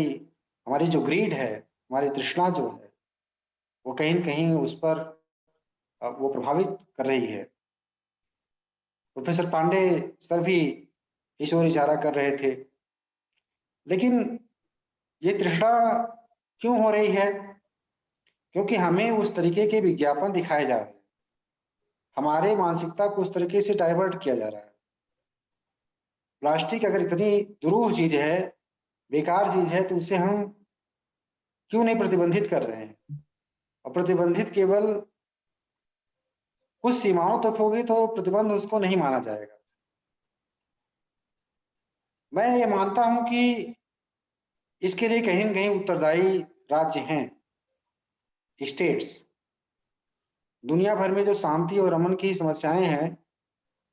हमारी जो ग्रीड है, हमारी तृष्णा जो है, वो कहीं न कहीं उस पर वो प्रभावित कर रही है। प्रोफेसर पांडे सर भी इस ओर इशारा कर रहे थे। लेकिन ये तृष्णा क्यों हो रही है? क्योंकि हमें उस तरीके के विज्ञापन दिखाए जा रहे हैं, हमारे मानसिकता को उस तरीके से डाइवर्ट किया जा रहा है। प्लास्टिक अगर इतनी दुरूह चीज है, बेकार चीज है, तो उसे हम क्यों नहीं प्रतिबंधित कर रहे हैं? और प्रतिबंधित केवल कुछ सीमाओं तक होगी तो प्रतिबंध उसको नहीं माना जाएगा। मैं ये मानता हूं कि इसके लिए कहीं न कहीं उत्तरदायी राज्य हैं, स्टेट्स। दुनिया भर में जो शांति और अमन की समस्याएं हैं,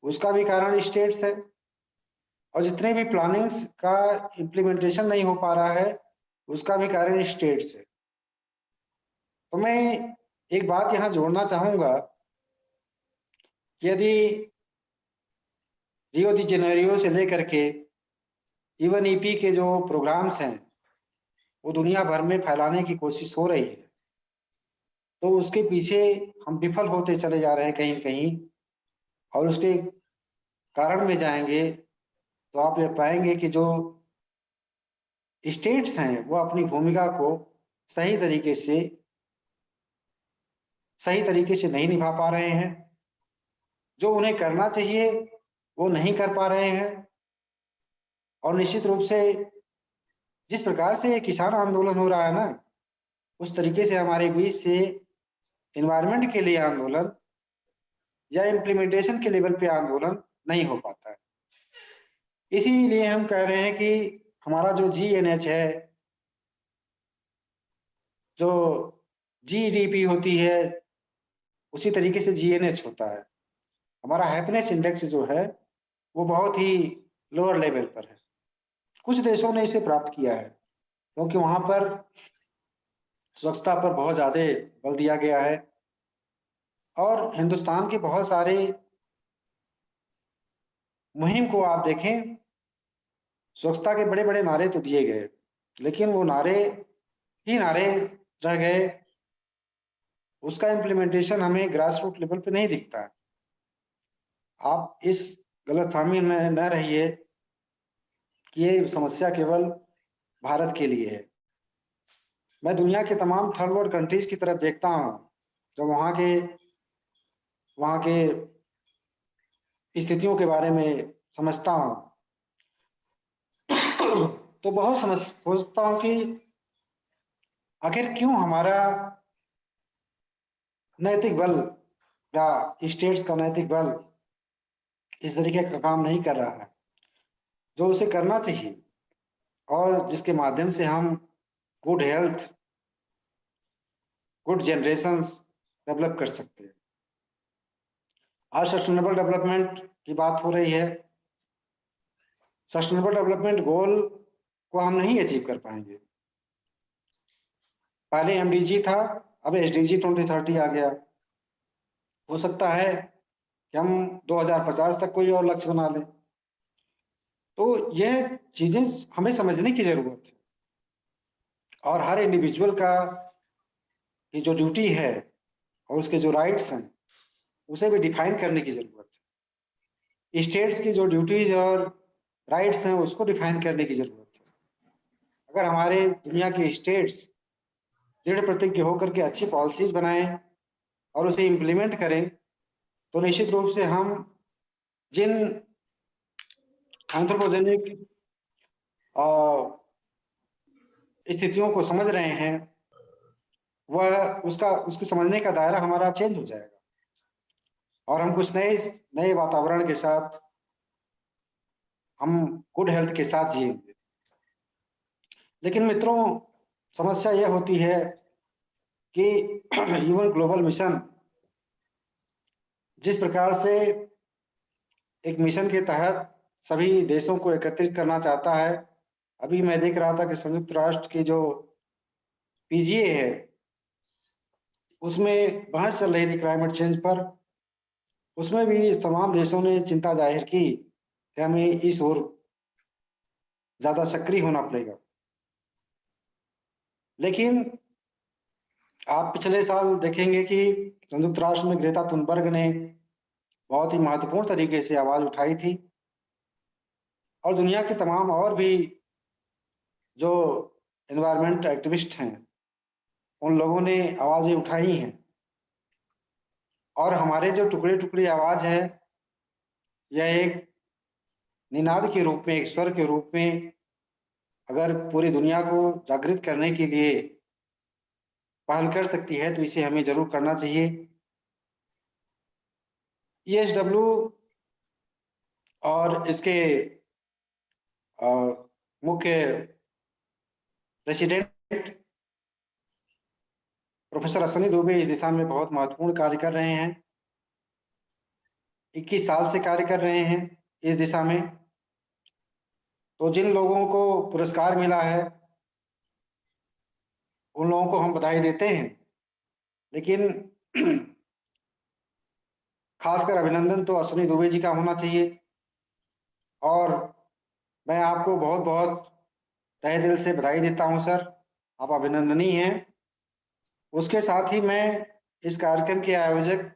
उसका भी कारण स्टेट्स है, और जितने भी प्लानिंग्स का इम्प्लीमेंटेशन नहीं हो पा रहा है, उसका भी कारण स्टेट्स है। तो मैं एक बात यहाँ जोड़ना चाहूंगा कि यदि रियो दी जेनेरियो से लेकर के इवन ईपी के जो प्रोग्राम्स हैं वो दुनिया भर में फैलाने की कोशिश हो रही है, तो उसके पीछे हम विफल होते चले जा रहे हैं कहीं न कहीं, और उसके कारण में जाएंगे तो आप ये पाएंगे कि जो स्टेट्स हैं वो अपनी भूमिका को सही तरीके से नहीं निभा पा रहे हैं। जो उन्हें करना चाहिए वो नहीं कर पा रहे हैं। और निश्चित रूप से जिस प्रकार से ये किसान आंदोलन हो रहा है ना, उस तरीके से हमारे बीच से एनवायरनमेंट के लिए आंदोलन या इम्प्लीमेंटेशन के लेवल पे आंदोलन नहीं हो पाता है। इसीलिए हम कह रहे हैं कि हमारा जो GNH है, जो GDP होती है, उसी तरीके से GNH होता है। हमारा हैप्पीनेस इंडेक्स जो है वो बहुत ही लोअर लेवल पर है। कुछ देशों ने इसे प्राप्त किया है क्योंकि वहां पर स्वच्छता पर बहुत ज्यादा बल दिया गया है, और हिंदुस्तान के बहुत सारे मुहिम को आप देखें, स्वच्छता के बड़े बड़े नारे तो दिए गए, लेकिन वो नारे ही नारे रह गए, उसका इम्प्लीमेंटेशन हमें ग्रास रूट लेवल पे नहीं दिखता है। आप इस गलतफहमी में न रहिए कि ये समस्या केवल भारत के लिए है। मैं दुनिया के तमाम थर्ड वर्ल्ड कंट्रीज की तरफ देखता हूँ, जब वहाँ के स्थितियों के बारे में समझता हूँ तो बहुत सोचता हूँ कि आखिर क्यों हमारा नैतिक बल या स्टेट्स का नैतिक बल इस तरीके का काम नहीं कर रहा है जो उसे करना चाहिए, और जिसके माध्यम से हम good health, good generations develop कर सकते हैं। आज सस्टेनेबल डेवलपमेंट की बात हो रही है। सस्टेनेबल डेवलपमेंट गोल को हम नहीं अचीव कर पाएंगे। पहले MDG था, अब SDG 2030 आ गया। हो सकता है कि हम 2050 तक कोई और लक्ष्य बना लें। तो यह चीजें हमें समझने की जरूरत है, और हर इंडिविजुअल का की जो ड्यूटी है और उसके जो राइट्स हैं उसे भी डिफाइन करने की जरूरत है। स्टेट्स की जो ड्यूटीज और राइट्स हैं उसको डिफाइन करने की जरूरत है। अगर हमारे दुनिया के स्टेट्स दृढ़ प्रतिज्ञ होकर के अच्छी पॉलिसीज बनाएं और उसे इम्प्लीमेंट करें, तो निश्चित रूप से हम जिन एंथ्रोपोजेनिक स्थितियों को समझ रहे हैं वह उसके समझने का दायरा हमारा चेंज हो जाएगा, और हम कुछ नए वातावरण के साथ, हम गुड हेल्थ के साथ जिएंगे। लेकिन मित्रों, समस्या यह होती है कि यूएन ग्लोबल मिशन जिस प्रकार से एक मिशन के तहत सभी देशों को एकत्रित करना चाहता है, अभी मैं देख रहा था कि संयुक्त राष्ट्र की जो PGA है उसमें बहस चल रही थी क्लाइमेट चेंज पर। उसमें भी तमाम देशों ने चिंता जाहिर की कि हमें इस ओर ज्यादा सक्रिय होना पड़ेगा। लेकिन आप पिछले साल देखेंगे कि संयुक्त राष्ट्र में ग्रेटा थुनबर्ग ने बहुत ही महत्वपूर्ण तरीके से आवाज उठाई थी, और दुनिया के तमाम और भी जो एनवायरमेंट एक्टिविस्ट हैं उन लोगों ने आवाजें उठाई हैं, और हमारे जो टुकड़े टुकड़े आवाज है, यह एक निनाद के रूप में, एक स्वर के रूप में अगर पूरी दुनिया को जागृत करने के लिए पहल कर सकती है तो इसे हमें जरूर करना चाहिए। ESW और इसके मुख्य प्रेसिडेंट प्रोफेसर अश्विनी दुबे इस दिशा में बहुत महत्वपूर्ण कार्य कर रहे हैं। 21 साल से कार्य कर रहे हैं इस दिशा में। तो जिन लोगों को पुरस्कार मिला है उन लोगों को हम बधाई देते हैं, लेकिन खासकर अभिनंदन तो अश्विनी दुबे जी का होना चाहिए। और मैं आपको बहुत बहुत तहे दिल से बधाई देता हूं सर, आप अभिनंदनीय हैं। उसके साथ ही मैं इस कार्यक्रम के आयोजक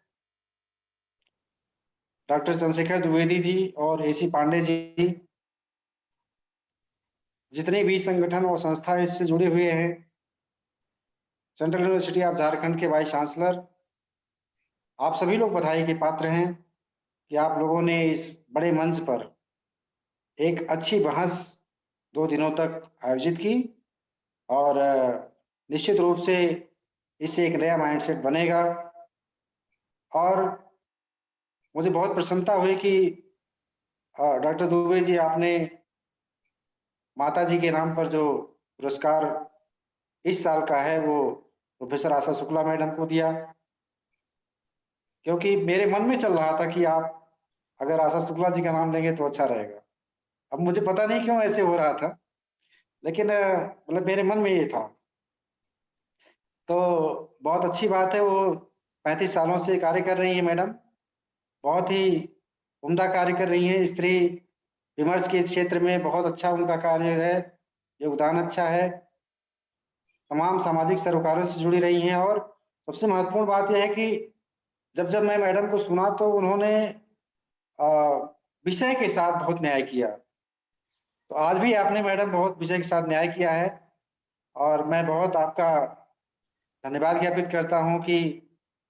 डॉक्टर चंद्रशेखर द्विवेदी जी और AC पांडे जी, जितने भी संगठन और संस्था इससे जुड़े हुए हैं, सेंट्रल यूनिवर्सिटी ऑफ झारखंड के वाइस चांसलर, आप सभी लोग बधाई के पात्र हैं कि आप लोगों ने इस बड़े मंच पर एक अच्छी बहस 2 दिनों तक आयोजित की, और निश्चित रूप से इससे एक नया माइंडसेट बनेगा। और मुझे बहुत प्रसन्नता हुई कि डॉक्टर दुबे जी, आपने माता जी के नाम पर जो पुरस्कार इस साल का है वो प्रोफेसर आशा शुक्ला मैडम को दिया, क्योंकि मेरे मन में चल रहा था कि आप अगर आशा शुक्ला जी का नाम लेंगे तो अच्छा रहेगा। अब मुझे पता नहीं क्यों ऐसे हो रहा था, लेकिन मतलब मेरे मन में ये था। तो बहुत अच्छी बात है, वो 35 सालों से कार्य कर रही है मैडम, बहुत ही उम्दा कार्य कर रही है। स्त्री विमर्श के क्षेत्र में बहुत अच्छा उनका कार्य है, योगदान अच्छा है, तमाम सामाजिक सरोकारों से जुड़ी रही हैं। और सबसे महत्वपूर्ण बात यह है कि जब मैं मैडम को सुना तो उन्होंने विषय के साथ बहुत न्याय किया। तो आज भी आपने मैडम बहुत विषय के साथ न्याय किया है, और मैं बहुत आपका धन्यवाद ज्ञापित करता हूं कि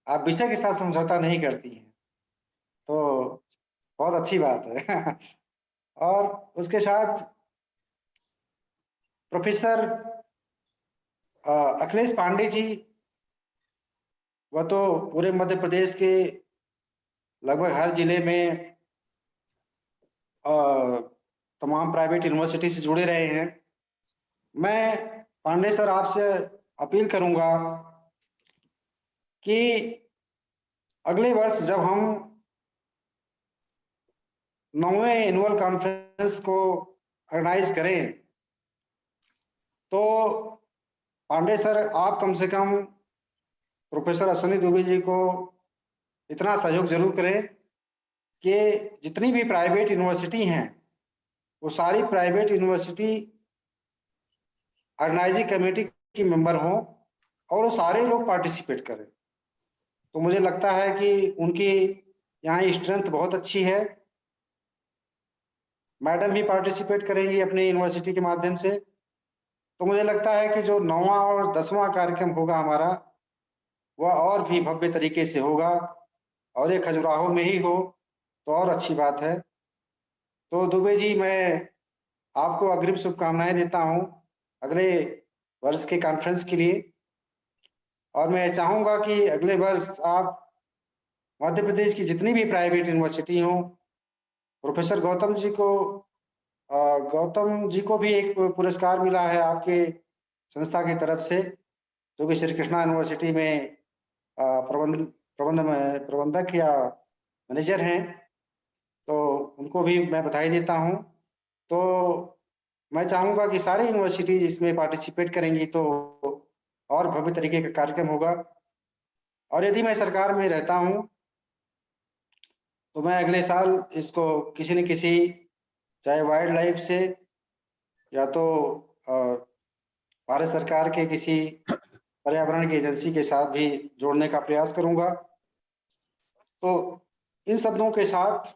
आप विषय के साथ समझौता नहीं करती हैं, तो बहुत अच्छी बात है। और उसके साथ प्रोफेसर अखिलेश पांडे जी, वह तो पूरे मध्य प्रदेश के लगभग हर जिले में तमाम प्राइवेट यूनिवर्सिटी से जुड़े रहे हैं। मैं पांडे सर आपसे अपील करूंगा कि अगले वर्ष जब हम 9वें एनुअल कॉन्फ्रेंस को ऑर्गेनाइज करें तो पांडे सर आप कम से कम प्रोफेसर अश्विनी दुबे जी को इतना सहयोग जरूर करें कि जितनी भी प्राइवेट यूनिवर्सिटी हैं वो सारी प्राइवेट यूनिवर्सिटी ऑर्गेनाइजिंग कमेटी की मेंबर हों और वो सारे लोग पार्टिसिपेट करें। तो मुझे लगता है कि उनकी यहाँ स्ट्रेंथ बहुत अच्छी है। मैडम भी पार्टिसिपेट करेंगी अपनी यूनिवर्सिटी के माध्यम से। तो मुझे लगता है कि जो 9वां और 10वां कार्यक्रम होगा हमारा, वह और भी भव्य तरीके से होगा, और ये खजुराहो में ही हो तो और अच्छी बात है। तो दुबे जी, मैं आपको अग्रिम शुभकामनाएं देता हूं अगले वर्ष के कॉन्फ्रेंस के लिए, और मैं चाहूंगा कि अगले वर्ष आप मध्य प्रदेश की जितनी भी प्राइवेट यूनिवर्सिटी हों, प्रोफेसर गौतम जी को भी एक पुरस्कार मिला है आपके संस्था की तरफ से, जो कि श्री कृष्णा यूनिवर्सिटी में प्रबंधक या मैनेजर हैं, तो उनको भी मैं बधाई देता हूं। तो मैं चाहूंगा कि सारी यूनिवर्सिटीज इसमें पार्टिसिपेट करेंगी तो और भव्य तरीके का कार्यक्रम होगा। और यदि मैं सरकार में रहता हूं तो मैं अगले साल इसको किसी न किसी, चाहे वाइल्ड लाइफ से या तो भारत सरकार के किसी पर्यावरण की एजेंसी के साथ भी जोड़ने का प्रयास करूंगा। तो इन शब्दों के साथ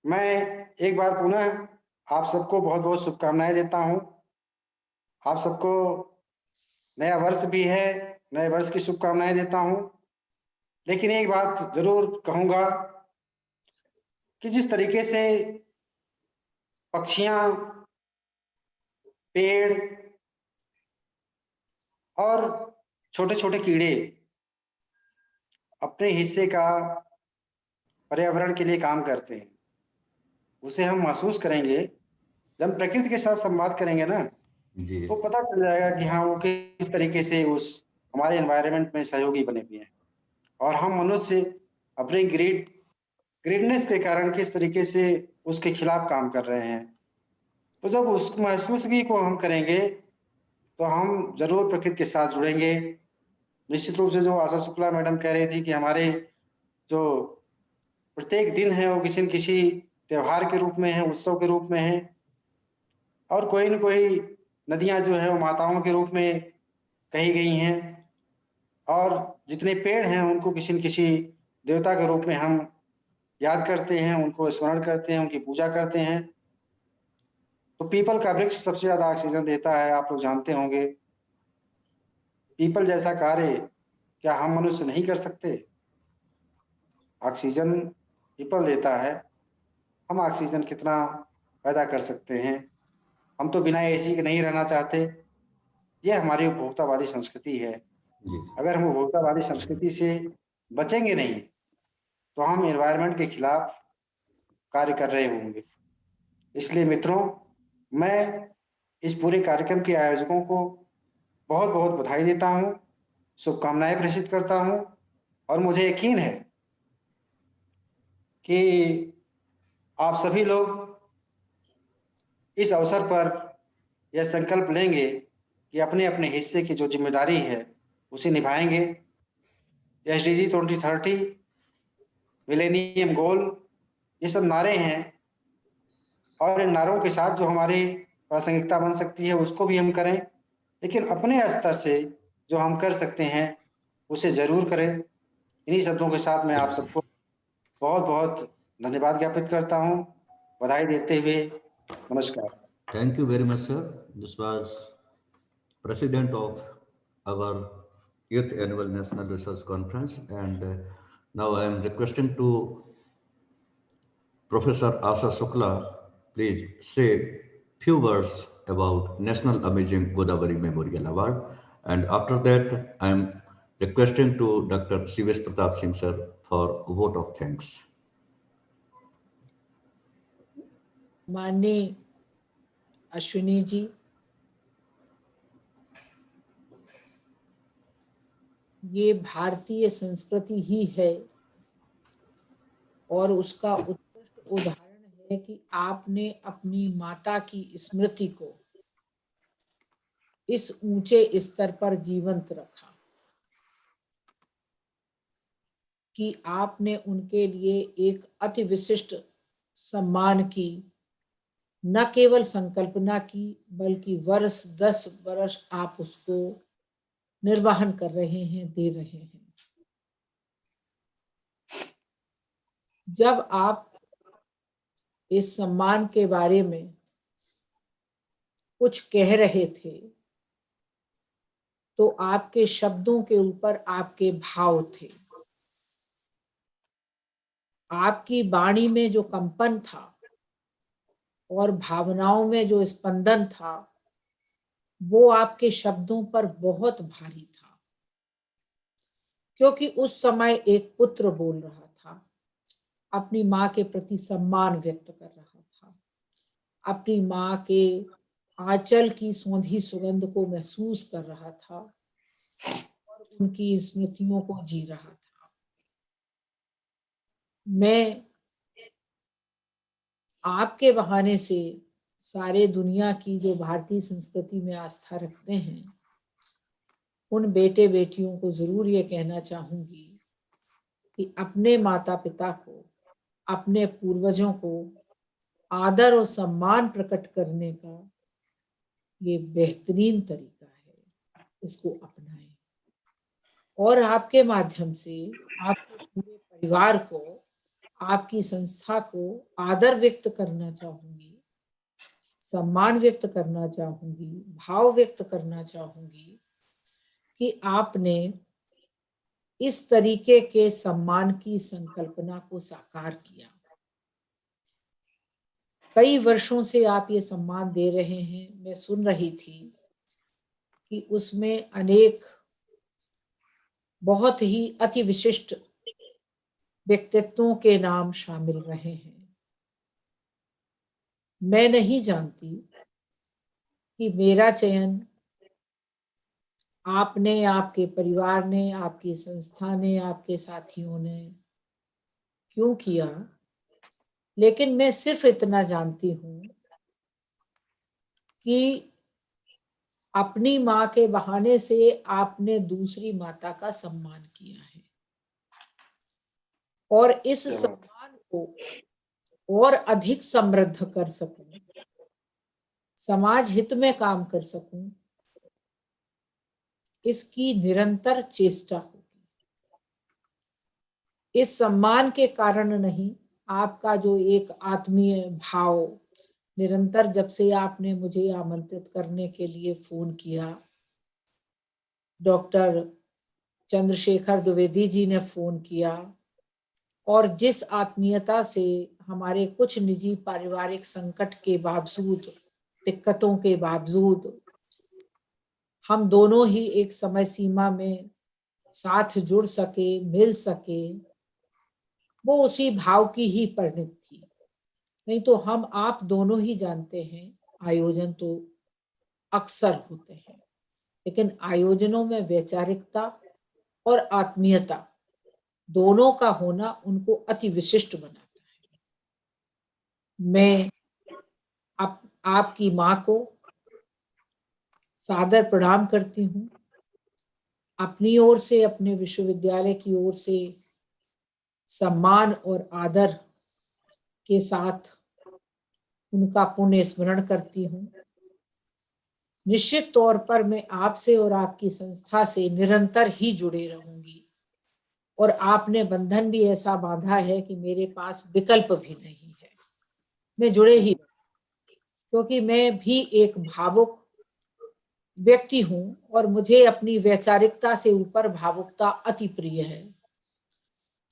मैं एक बार पुनः आप सबको बहुत बहुत शुभकामनाएं देता हूं। आप सबको नया वर्ष भी है, नए वर्ष की शुभकामनाएं देता हूं। लेकिन एक बात जरूर कहूंगा कि जिस तरीके से पक्षियां, पेड़ और छोटे छोटे कीड़े अपने हिस्से का पर्यावरण के लिए काम करते हैं, उसे हम महसूस करेंगे जब हम प्रकृति के साथ संवाद करेंगे ना, जी। तो पता चल जाएगा कि हाँ वो किस तरीके से उस हमारे एनवायरनमेंट में सहयोगी बने हुए हैं, और हम मनुष्य अपने ग्रीडनेस के कारण किस तरीके से उसके खिलाफ काम कर रहे हैं। तो जब उस महसूसगी को हम करेंगे तो हम जरूर प्रकृति के साथ जुड़ेंगे। निश्चित रूप से जो आशा शुक्ला मैडम कह रही थी कि हमारे जो प्रत्येक दिन है वो किसी न किसी त्योहार के रूप में है, उत्सव के रूप में है, और कोई न कोई नदियां जो है वो माताओं के रूप में कही गई हैं, और जितने पेड़ हैं उनको किसी न किसी देवता के रूप में हम याद करते हैं, उनको स्मरण करते हैं, उनकी पूजा करते हैं। तो पीपल का वृक्ष सबसे ज्यादा ऑक्सीजन देता है, आप लोग जानते होंगे। पीपल जैसा कार्य क्या हम मनुष्य नहीं कर सकते? ऑक्सीजन पीपल देता है, हम ऑक्सीजन कितना पैदा कर सकते हैं? हम तो बिना एसी के नहीं रहना चाहते। ये हमारी उपभोक्तावादी संस्कृति है। अगर हम उपभोक्तावादी संस्कृति से बचेंगे नहीं तो हम एनवायरनमेंट के खिलाफ कार्य कर रहे होंगे। इसलिए मित्रों, मैं इस पूरे कार्यक्रम के आयोजकों को बहुत बहुत बधाई देता हूं, शुभकामनाएं प्रेषित करता हूं, और मुझे यकीन है कि आप सभी लोग इस अवसर पर यह संकल्प लेंगे कि अपने अपने हिस्से की जो जिम्मेदारी है उसे निभाएंगे। SDG 2030, मिलेनियम गोल, ये सब नारे हैं, और इन नारों के साथ जो हमारी प्रासंगिकता बन सकती है उसको भी हम करें, लेकिन अपने स्तर से जो हम कर सकते हैं उसे जरूर करें। इन्हीं शब्दों के साथ मैं आप सबको बहुत बहुत धन्यवाद ज्ञापित करता हूं, बधाई देते हुए नमस्कार। Thank you very much, sir. This was president of our 8th Annual National Research Conference, and now I am requesting to Professor Asha Shukla, please say few words about National Amazing Godavari Memorial Award, and after that I am requesting to Dr. Sivesh Pratap Singh sir for vote of thanks. माननीय अश्विनी जी, ये भारतीय संस्कृति ही है, और उसका उत्कृष्ट उदाहरण है कि आपने अपनी माता की स्मृति को इस ऊंचे स्तर पर जीवंत रखा, कि आपने उनके लिए एक अति विशिष्ट सम्मान की न केवल संकल्पना की, बल्कि 10 वर्ष आप उसको निर्वहन कर रहे हैं, दे रहे हैं। जब आप इस सम्मान के बारे में कुछ कह रहे थे तो आपके शब्दों के ऊपर आपके भाव थे, आपकी वाणी में जो कंपन था और भावनाओं में जो स्पंदन था वो आपके शब्दों पर बहुत भारी था, क्योंकि उस समय एक पुत्र बोल रहा था, अपनी माँ के प्रति सम्मान व्यक्त कर रहा था, अपनी माँ के आंचल की सौंधी सुगंध को महसूस कर रहा था और उनकी स्मृतियों को जी रहा था। मैं आपके बहाने से सारे दुनिया की जो भारतीय संस्कृति में आस्था रखते हैं उन बेटे बेटियों को जरूर ये कहना चाहूंगी कि अपने माता पिता को, अपने पूर्वजों को आदर और सम्मान प्रकट करने का ये बेहतरीन तरीका है, इसको अपनाएं। और आपके माध्यम से आपके पूरे परिवार को, आपकी संस्था को आदर व्यक्त करना चाहूंगी, सम्मान व्यक्त करना चाहूंगी, भाव व्यक्त करना चाहूंगी कि आपने इस तरीके के सम्मान की संकल्पना को साकार किया। कई वर्षों से आप ये सम्मान दे रहे हैं। मैं सुन रही थी कि उसमें अनेक बहुत ही अति विशिष्ट व्यक्तित्वों के नाम शामिल रहे हैं। मैं नहीं जानती कि मेरा चयन आपने, आपके परिवार ने, आपकी संस्था ने, आपके साथियों ने क्यों किया, लेकिन मैं सिर्फ इतना जानती हूं कि अपनी माँ के बहाने से आपने दूसरी माता का सम्मान किया है, और इस सम्मान को और अधिक समृद्ध कर सकूं, समाज हित में काम कर सकूं, इसकी निरंतर चेष्टा होगी। इस सम्मान के कारण नहीं, आपका जो एक आत्मीय भाव निरंतर, जब से आपने मुझे आमंत्रित करने के लिए फोन किया, डॉक्टर चंद्रशेखर द्विवेदी जी ने फोन किया, और जिस आत्मीयता से हमारे कुछ निजी पारिवारिक संकट के बावजूद, दिक्कतों के बावजूद हम दोनों ही एक समय सीमा में साथ जुड़ सके, मिल सके, वो उसी भाव की ही परिणति थी। नहीं तो हम आप दोनों ही जानते हैं, आयोजन तो अक्सर होते हैं, लेकिन आयोजनों में वैचारिकता और आत्मीयता दोनों का होना उनको अति विशिष्ट बनाता है। मैं आपकी माँ को सादर प्रणाम करती हूँ। अपनी ओर से, अपने विश्वविद्यालय की ओर से सम्मान और आदर के साथ उनका पुण्य स्मरण करती हूँ। निश्चित तौर पर मैं आपसे और आपकी संस्था से निरंतर ही जुड़े रहूंगी, और आपने बंधन भी ऐसा बांधा है कि मेरे पास विकल्प भी नहीं है, मैं जुड़े ही, क्योंकि मैं भी एक भावुक व्यक्ति हूँ और मुझे अपनी वैचारिकता से ऊपर भावुकता अति प्रिय है।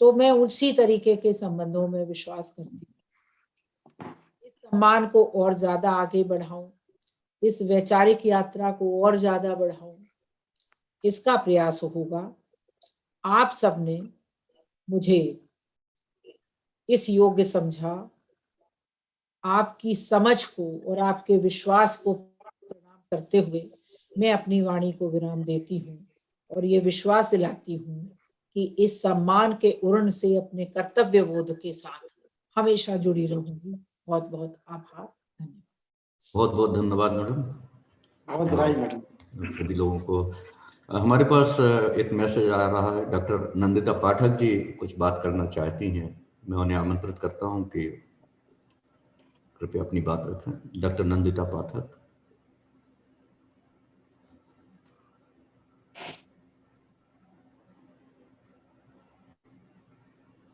तो मैं उसी तरीके के संबंधों में विश्वास करती हूँ। इस सम्मान को और ज्यादा आगे बढ़ाऊं, इस वैचारिक यात्रा को और ज्यादा बढ़ाऊं, इसका प्रयास होगा। आप सबने मुझे इस योग्य समझा। आपकी समझ को और आपके विश्वास को प्रणाम करते हुए मैं अपनी वाणी को विराम देती हूँ, और ये विश्वास दिलाती हूँ कि इस सम्मान के उर्ण से अपने कर्तव्य बोध के साथ हमेशा जुड़ी रहूंगी। बहुत बहुत आभार, धन्यवाद। बहुत बहुत धन्यवाद मैडम। बहुत बधाई मैडम। सभी लोगों को। हमारे पास एक मैसेज आ रहा है, डॉक्टर नंदिता पाठक जी कुछ बात करना चाहती हैं। मैं उन्हें आमंत्रित करता हूं कि कृपया अपनी बात रखें। डॉक्टर नंदिता पाठक।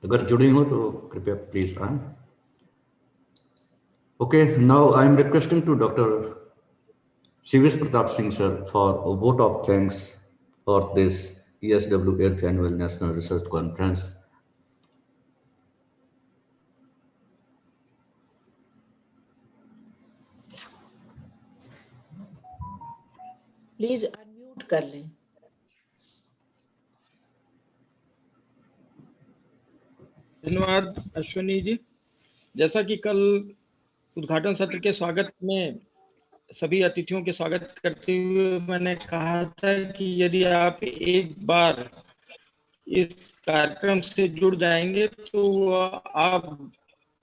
अगर जुड़ी हो तो कृपया प्लीज आए। Okay, now I am requesting to Dr. C.V.S. Pratap Singh sir for a vote of thanks for this ESW 8th Annual National Research Conference. Please unmute कर लें। धन्यवाद अश्विनी जी। जैसा कि कल उद्घाटन सत्र के स्वागत में सभी अतिथियों के स्वागत करते हुए मैंने कहा था कि यदि आप एक बार इस कार्यक्रम से जुड़ जाएंगे तो आप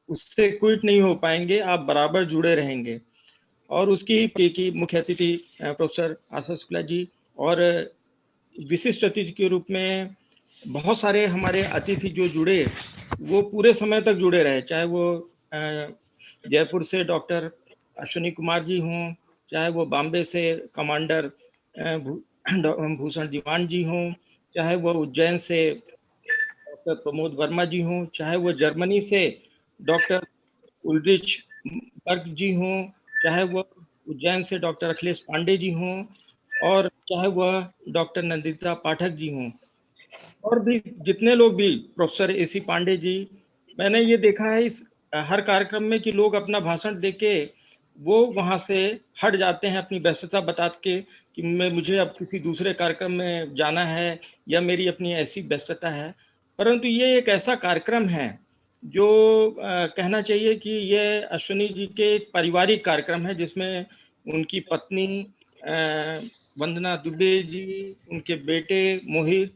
उससे क्विट नहीं हो पाएंगे, आप बराबर जुड़े रहेंगे। और उसकी मुख्य अतिथि प्रोफेसर आशा शुक्ला जी, और विशिष्ट अतिथि के रूप में बहुत सारे हमारे अतिथि जो जुड़े वो पूरे समय तक जुड़े रहे, चाहे वो जयपुर से डॉक्टर अश्विनी कुमार जी हों, चाहे वो बॉम्बे से कमांडर भूषण दीवान जी हों, चाहे वो उज्जैन से डॉक्टर प्रमोद वर्मा जी हों, चाहे वो जर्मनी से डॉक्टर उल्रिच बर्ग जी हों, चाहे वो उज्जैन से डॉक्टर अखिलेश पांडे जी हों, और चाहे वह डॉक्टर नंदिता पाठक जी हों और भी जितने लोग भी, प्रोफेसर AC पांडे जी, मैंने ये देखा है इस हर कार्यक्रम में कि लोग अपना भाषण देके वो वहां से हट जाते हैं अपनी व्यस्तता बता के कि मुझे अब किसी दूसरे कार्यक्रम में जाना है या मेरी अपनी ऐसी व्यस्तता है। परंतु ये एक ऐसा कार्यक्रम है जो कहना चाहिए कि ये अश्विनी जी के एक पारिवारिक कार्यक्रम है, जिसमें उनकी पत्नी वंदना दुबे जी, उनके बेटे मोहित,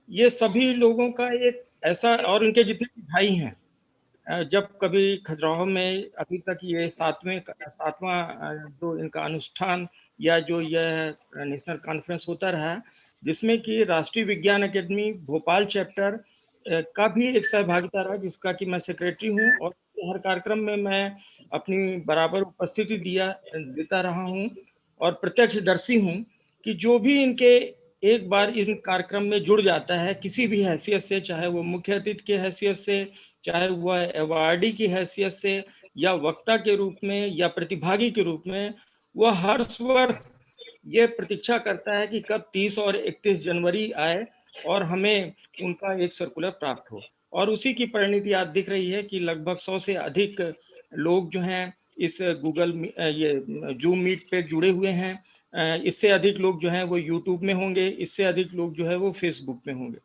ये सभी लोगों का एक ऐसा, और उनके जितने भाई हैं, जब कभी खजुराहो में अभी तक ये सातवां जो इनका अनुष्ठान या जो यह नेशनल कॉन्फ्रेंस होता रहा, जिसमें कि राष्ट्रीय विज्ञान अकेदमी भोपाल चैप्टर का भी एक सहभागिता रहा, जिसका कि मैं सेक्रेटरी हूँ, और हर कार्यक्रम में मैं अपनी बराबर उपस्थिति देता रहा हूँ और प्रत्यक्षदर्शी हूँ कि जो भी इनके एक बार इन कार्यक्रम में जुड़ जाता है किसी भी हैसियत से, चाहे वो मुख्य अतिथि की हैसियत से, चाहे वह अवार्डी की हैसियत से, या वक्ता के रूप में, या प्रतिभागी के रूप में, वह हर वर्ष ये प्रतीक्षा करता है कि कब 30 और 31 जनवरी आए और हमें उनका एक सर्कुलर प्राप्त हो। और उसी की परिणति आज दिख रही है कि लगभग 100 से अधिक लोग जो हैं इस गूगल ये जूम मीट पे जुड़े हुए हैं। इससे अधिक लोग जो हैं वो यूट्यूब में होंगे, इससे अधिक लोग जो है वो फेसबुक में होंगे।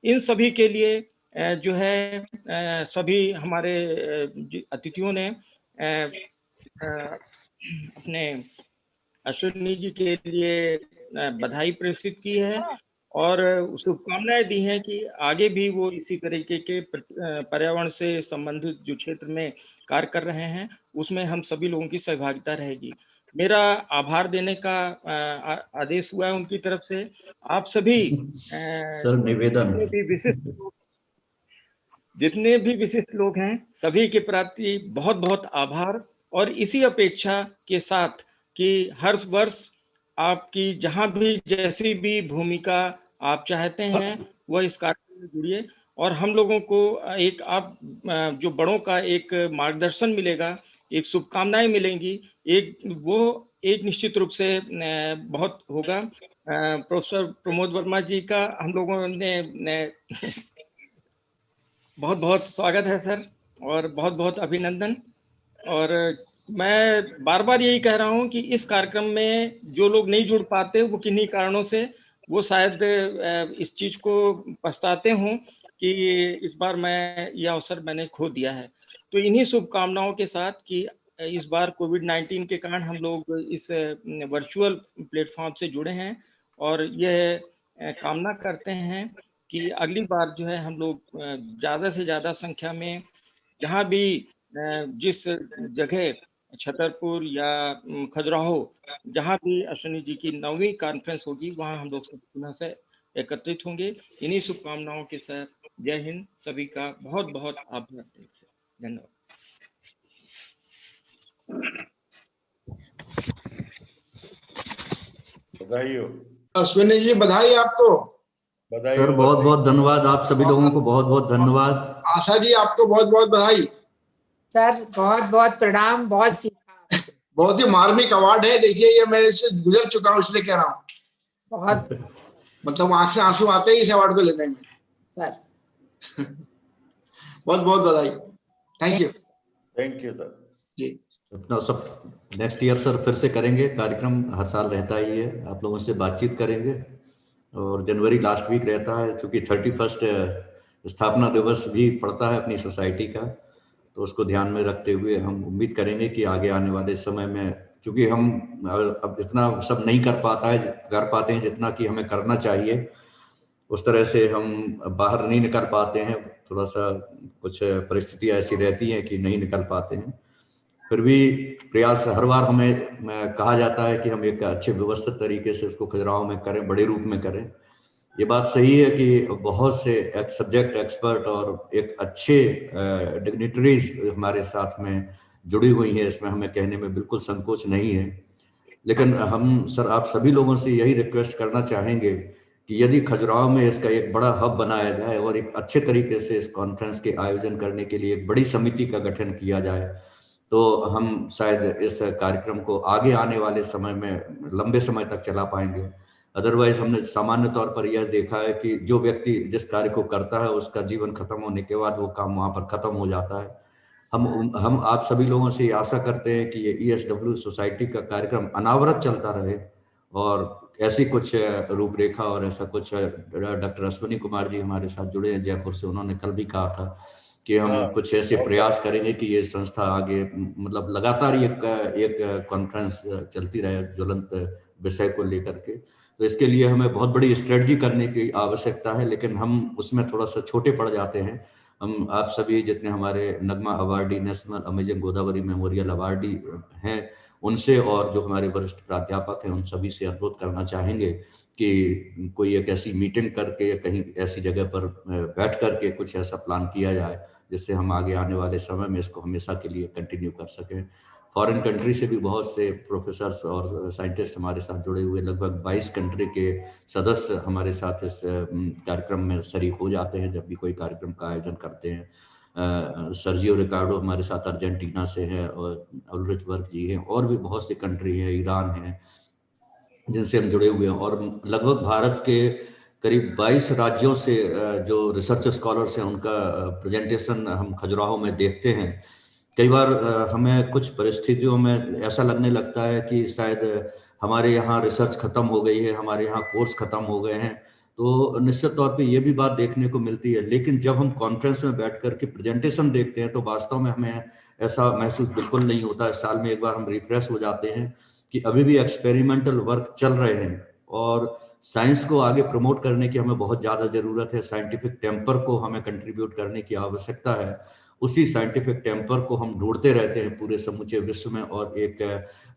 इन सभी के लिए जो है सभी हमारे अतिथियों ने अपने अश्विनी जी के लिए बधाई प्रेषित की है और शुभकामनाएं दी हैं कि आगे भी वो इसी तरीके के पर्यावरण से संबंधित जो क्षेत्र में कार्य कर रहे हैं उसमें हम सभी लोगों की सहभागिता रहेगी। मेरा आभार देने का आदेश हुआ है उनकी तरफ से। आप सभी सर निवेदन, जितने भी विशिष्ट लोग हैं सभी के प्रति बहुत बहुत आभार, और इसी अपेक्षा के साथ कि हर वर्ष आपकी जहां भी जैसी भी भूमिका आप चाहते हैं वह इस कार्यक्रम में जुड़िए, और हम लोगों को एक आप जो बड़ों का एक मार्गदर्शन मिलेगा, एक शुभकामनाएं मिलेंगी, एक निश्चित रूप से बहुत होगा। प्रोफेसर प्रमोद वर्मा जी का हम लोगों ने बहुत बहुत स्वागत है सर, और बहुत बहुत अभिनंदन। और मैं बार बार यही कह रहा हूं कि इस कार्यक्रम में जो लोग नहीं जुड़ पाते वो किन्हीं कारणों से वो शायद इस चीज को पछताते हों कि इस बार यह अवसर मैंने खो दिया है। तो इन्हीं शुभकामनाओं के साथ कि इस बार कोविड-19 के कारण हम लोग इस वर्चुअल प्लेटफॉर्म से जुड़े हैं, और यह कामना करते हैं कि अगली बार जो है हम लोग ज़्यादा से ज़्यादा संख्या में जहाँ भी जिस जगह छतरपुर या खजुराहो जहाँ भी अश्विनी जी की 9वीं कॉन्फ्रेंस होगी वहाँ हम लोग सब पुनः से एकत्रित होंगे। इन्हीं शुभकामनाओं के साथ जय हिंद, सभी का बहुत बहुत आभार, धन्यवाद। बधाई हो अश्विनी जी, बधाई आपको। बधाई सर, बहुत बहुत धन्यवाद। आप सभी लोगों को बहुत बहुत धन्यवाद। आशा जी, आपको बहुत बहुत बधाई। सर बहुत बहुत प्रणाम, बहुत सीखा। बहुत ही मार्मिक अवार्ड है। देखिए, ये मैं इससे गुजर चुका हूँ इसलिए कह रहा हूँ। बहुत मतलब आंख से आंसू आते ही इस अवार्ड को लेने में। सर बहुत बहुत बधाई। थैंक यू सर जी। अपना सब नेक्स्ट ईयर सर फिर से करेंगे कार्यक्रम, हर साल रहता ही है। आप लोगों से बातचीत करेंगे, और जनवरी लास्ट वीक रहता है, चूंकि 31 स्थापना दिवस भी पड़ता है अपनी सोसाइटी का, तो उसको ध्यान में रखते हुए हम उम्मीद करेंगे कि आगे आने वाले समय में, चूंकि हम अब इतना सब नहीं कर पाते हैं जितना कि हमें करना चाहिए, उस तरह से हम बाहर नहीं निकल पाते हैं। थोड़ा सा कुछ परिस्थितियाँ ऐसी रहती हैं कि नहीं निकल पाते हैं। फिर भी प्रयास हर बार हमें कहा जाता है कि हम एक अच्छे व्यवस्थित तरीके से उसको खजुराहो में करें, बड़े रूप में करें। ये बात सही है कि बहुत से सब्जेक्ट एक्सपर्ट और एक अच्छे डिग्निटरीज हमारे साथ में जुड़ी हुई हैं, इसमें हमें कहने में बिल्कुल संकोच नहीं है। लेकिन हम सर आप सभी लोगों से यही रिक्वेस्ट करना चाहेंगे कि यदि खजुराहो में इसका एक बड़ा हब बनाया जाए और एक अच्छे तरीके से इस कॉन्फ्रेंस के आयोजन करने के लिए एक बड़ी समिति का गठन किया जाए, तो हम शायद इस कार्यक्रम को आगे आने वाले समय में लंबे समय तक चला पाएंगे। अदरवाइज हमने सामान्य तौर पर यह देखा है कि जो व्यक्ति जिस कार्य को करता है उसका जीवन खत्म होने के बाद वो काम वहाँ पर खत्म हो जाता है। हम आप सभी लोगों से ये आशा करते हैं कि ये ESW सोसाइटी का कार्यक्रम अनावरत चलता रहे और ऐसी कुछ रूपरेखा और ऐसा कुछ डॉक्टर अश्विनी कुमार जी हमारे साथ जुड़े हैं जयपुर से, उन्होंने कल भी कहा था कि हम कुछ ऐसे प्रयास करेंगे कि ये संस्था आगे मतलब लगातार एक कॉन्फ्रेंस चलती रहे ज्वलंत विषय को लेकर के। तो इसके लिए हमें बहुत बड़ी स्ट्रेटजी करने की आवश्यकता है, लेकिन हम उसमें थोड़ा सा छोटे पड़ जाते हैं। हम आप सभी जितने हमारे Nagma awardee, national amazing Godavari memorial awardee हैं, उनसे और जो हमारे वरिष्ठ प्राध्यापक हैं उन सभी से अनुरोध करना चाहेंगे कि कोई एक ऐसी मीटिंग करके कहीं ऐसी जगह पर बैठ करके कुछ ऐसा प्लान किया जाए जिससे हम आगे आने वाले समय में इसको हमेशा के लिए कंटिन्यू कर सकें। फॉरेन कंट्री से भी बहुत से प्रोफेसर्स और साइंटिस्ट हमारे साथ जुड़े हुए, लगभग 22 कंट्री के सदस्य हमारे साथ इस कार्यक्रम में शरीक हो जाते हैं जब भी कोई कार्यक्रम का आयोजन करते हैं। सर्जियो रिकार्डो हमारे साथ अर्जेंटीना से हैं और उल्रिचबर्ग जी हैं, और भी बहुत सी कंट्री हैं, ईरान हैं, जिनसे हम जुड़े हुए हैं। और लगभग भारत के करीब 22 राज्यों से जो रिसर्च स्कॉलर्स हैं उनका प्रेजेंटेशन हम खजुराहो में देखते हैं। कई बार हमें कुछ परिस्थितियों में ऐसा लगने लगता है कि शायद हमारे यहाँ रिसर्च खत्म हो गई है, हमारे यहाँ कोर्स खत्म हो गए हैं, तो निश्चित तौर पे ये भी बात देखने को मिलती है। लेकिन जब हम कॉन्फ्रेंस में बैठ कर के प्रेजेंटेशन देखते हैं तो वास्तव में हमें ऐसा महसूस बिल्कुल नहीं होता है। साल में एक बार हम रिफ्रेश हो जाते हैं कि अभी भी एक्सपेरिमेंटल वर्क चल रहे हैं और साइंस को आगे प्रमोट करने की हमें बहुत ज़्यादा ज़रूरत है। साइंटिफिक टेम्पर को हमें कंट्रीब्यूट करने की आवश्यकता है। उसी साइंटिफिक टेम्पर को हम ढूंढते रहते हैं पूरे समूचे विश्व में और एक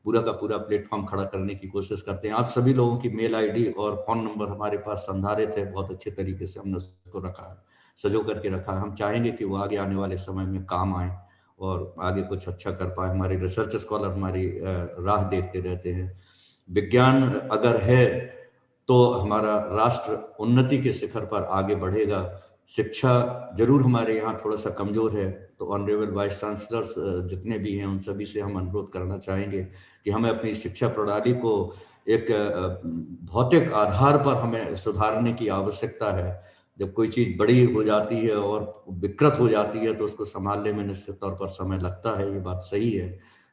पूरा का पूरा प्लेटफॉर्म खड़ा करने की कोशिश करते हैं। आप सभी लोगों की मेल आईडी और फोन नंबर हमारे पास संधारित है, बहुत अच्छे तरीके से हमने उसको रखा है, सजो करके रखा है। हम चाहेंगे कि वो आगे आने वाले समय में काम आए और आगे कुछ अच्छा कर पाए। हमारे रिसर्च स्कॉलर हमारी राह देखते रहते हैं। विज्ञान अगर है तो हमारा राष्ट्र उन्नति के शिखर पर आगे बढ़ेगा। शिक्षा जरूर हमारे यहाँ थोड़ा सा कमजोर है, तो ऑनरेबल वाइस चांसलर्स जितने भी हैं उन सभी से हम अनुरोध करना चाहेंगे कि हमें अपनी शिक्षा प्रणाली को एक भौतिक आधार पर हमें सुधारने की आवश्यकता है। जब कोई चीज़ बड़ी हो जाती है और विकृत हो जाती है तो उसको संभालने में निश्चित तौर पर समय लगता है, ये बात सही है।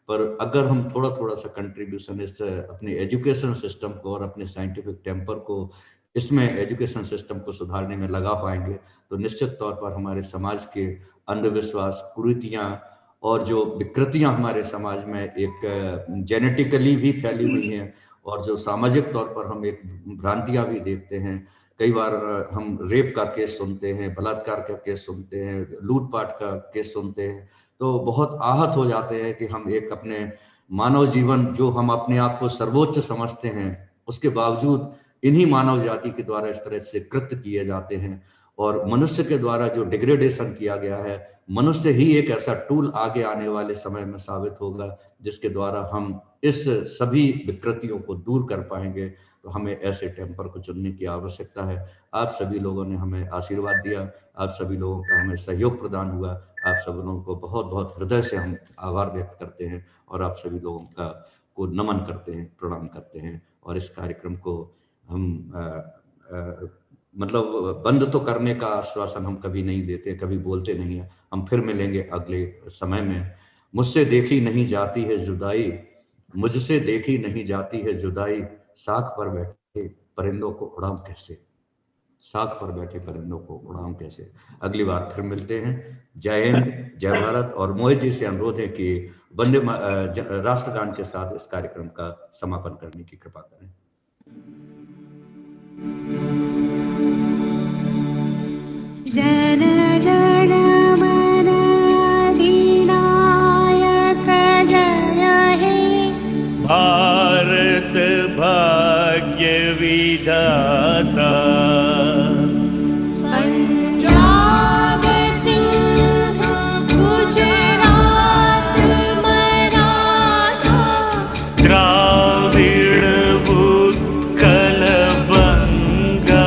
पर अगर हम थोड़ा थोड़ा सा कंट्रीब्यूशन इस अपने एजुकेशन सिस्टम को और अपने साइंटिफिक टेम्पर को इसमें एजुकेशन सिस्टम को सुधारने में लगा पाएंगे तो निश्चित तौर पर हमारे समाज के अंधविश्वास, कुरीतियाँ और जो विकृतियाँ हमारे समाज में एक जेनेटिकली भी फैली हुई हैं और जो सामाजिक तौर पर हम एक भ्रांतियाँ भी देखते हैं। कई बार हम रेप का केस सुनते हैं, बलात्कार का केस सुनते हैं, लूटपाट का केस सुनते हैं, तो बहुत आहत हो जाते हैं कि हम एक अपने मानव जीवन जो हम अपने आप को सर्वोच्च समझते हैं उसके बावजूद इन्हीं मानव जाति के द्वारा इस तरह से कृत्य किए जाते हैं। और मनुष्य के द्वारा जो डिग्रेडेशन किया गया है, मनुष्य ही एक ऐसा टूल आगे आने वाले समय में साबित होगा जिसके द्वारा हम इस सभी विकृतियों को दूर कर पाएंगे। तो हमें ऐसे टेम्पर को चुनने की आवश्यकता है। आप सभी लोगों ने हमें आशीर्वाद दिया, आप सभी लोगों का हमें सहयोग प्रदान हुआ, आप सभी लोगों को बहुत बहुत हृदय से हम आभार व्यक्त करते हैं और आप सभी लोगों को नमन करते हैं, प्रणाम करते हैं। और इस कार्यक्रम को हम मतलब बंद तो करने का आश्वासन हम कभी नहीं देते, कभी बोलते नहीं है। हम फिर मिलेंगे अगले समय में। मुझसे देखी नहीं जाती है जुदाई, मुझसे देखी नहीं जाती है जुदाई, साख पर बैठे परिंदों को उड़ाऊं कैसे, साख पर बैठे परिंदों को उड़ाऊं कैसे। अगली बार फिर मिलते हैं। जय हिंद, जय भारत। और मोहित जी से अनुरोध है कि वंदे राष्ट्रगान के साथ इस कार्यक्रम का समापन करने की कृपा करें। जन गण मन अधिनायक जय हे, भारत भाग्य विधाता, पंजाब सिंध गुजरात मराठा, द्राविड़ उत्कल बंगा,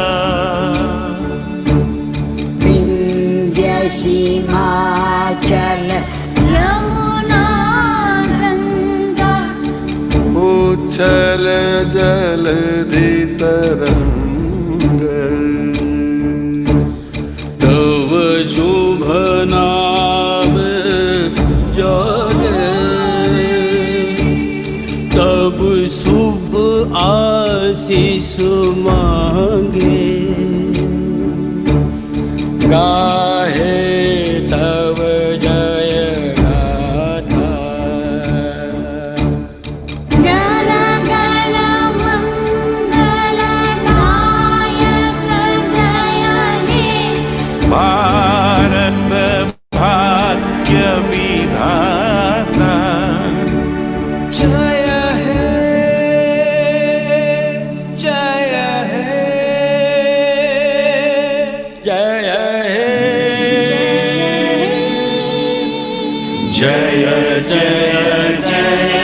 हिमाचल यमुना गंगा, उच्छल जलधि तरंग तव शुभ नाम जागे तब शुभ आशीष मांगे गाहे तव जय गाथा जन गण मंगलदायक जय हे भारत भाग्य विधाता जय हे जय हे जय हे जय जय जय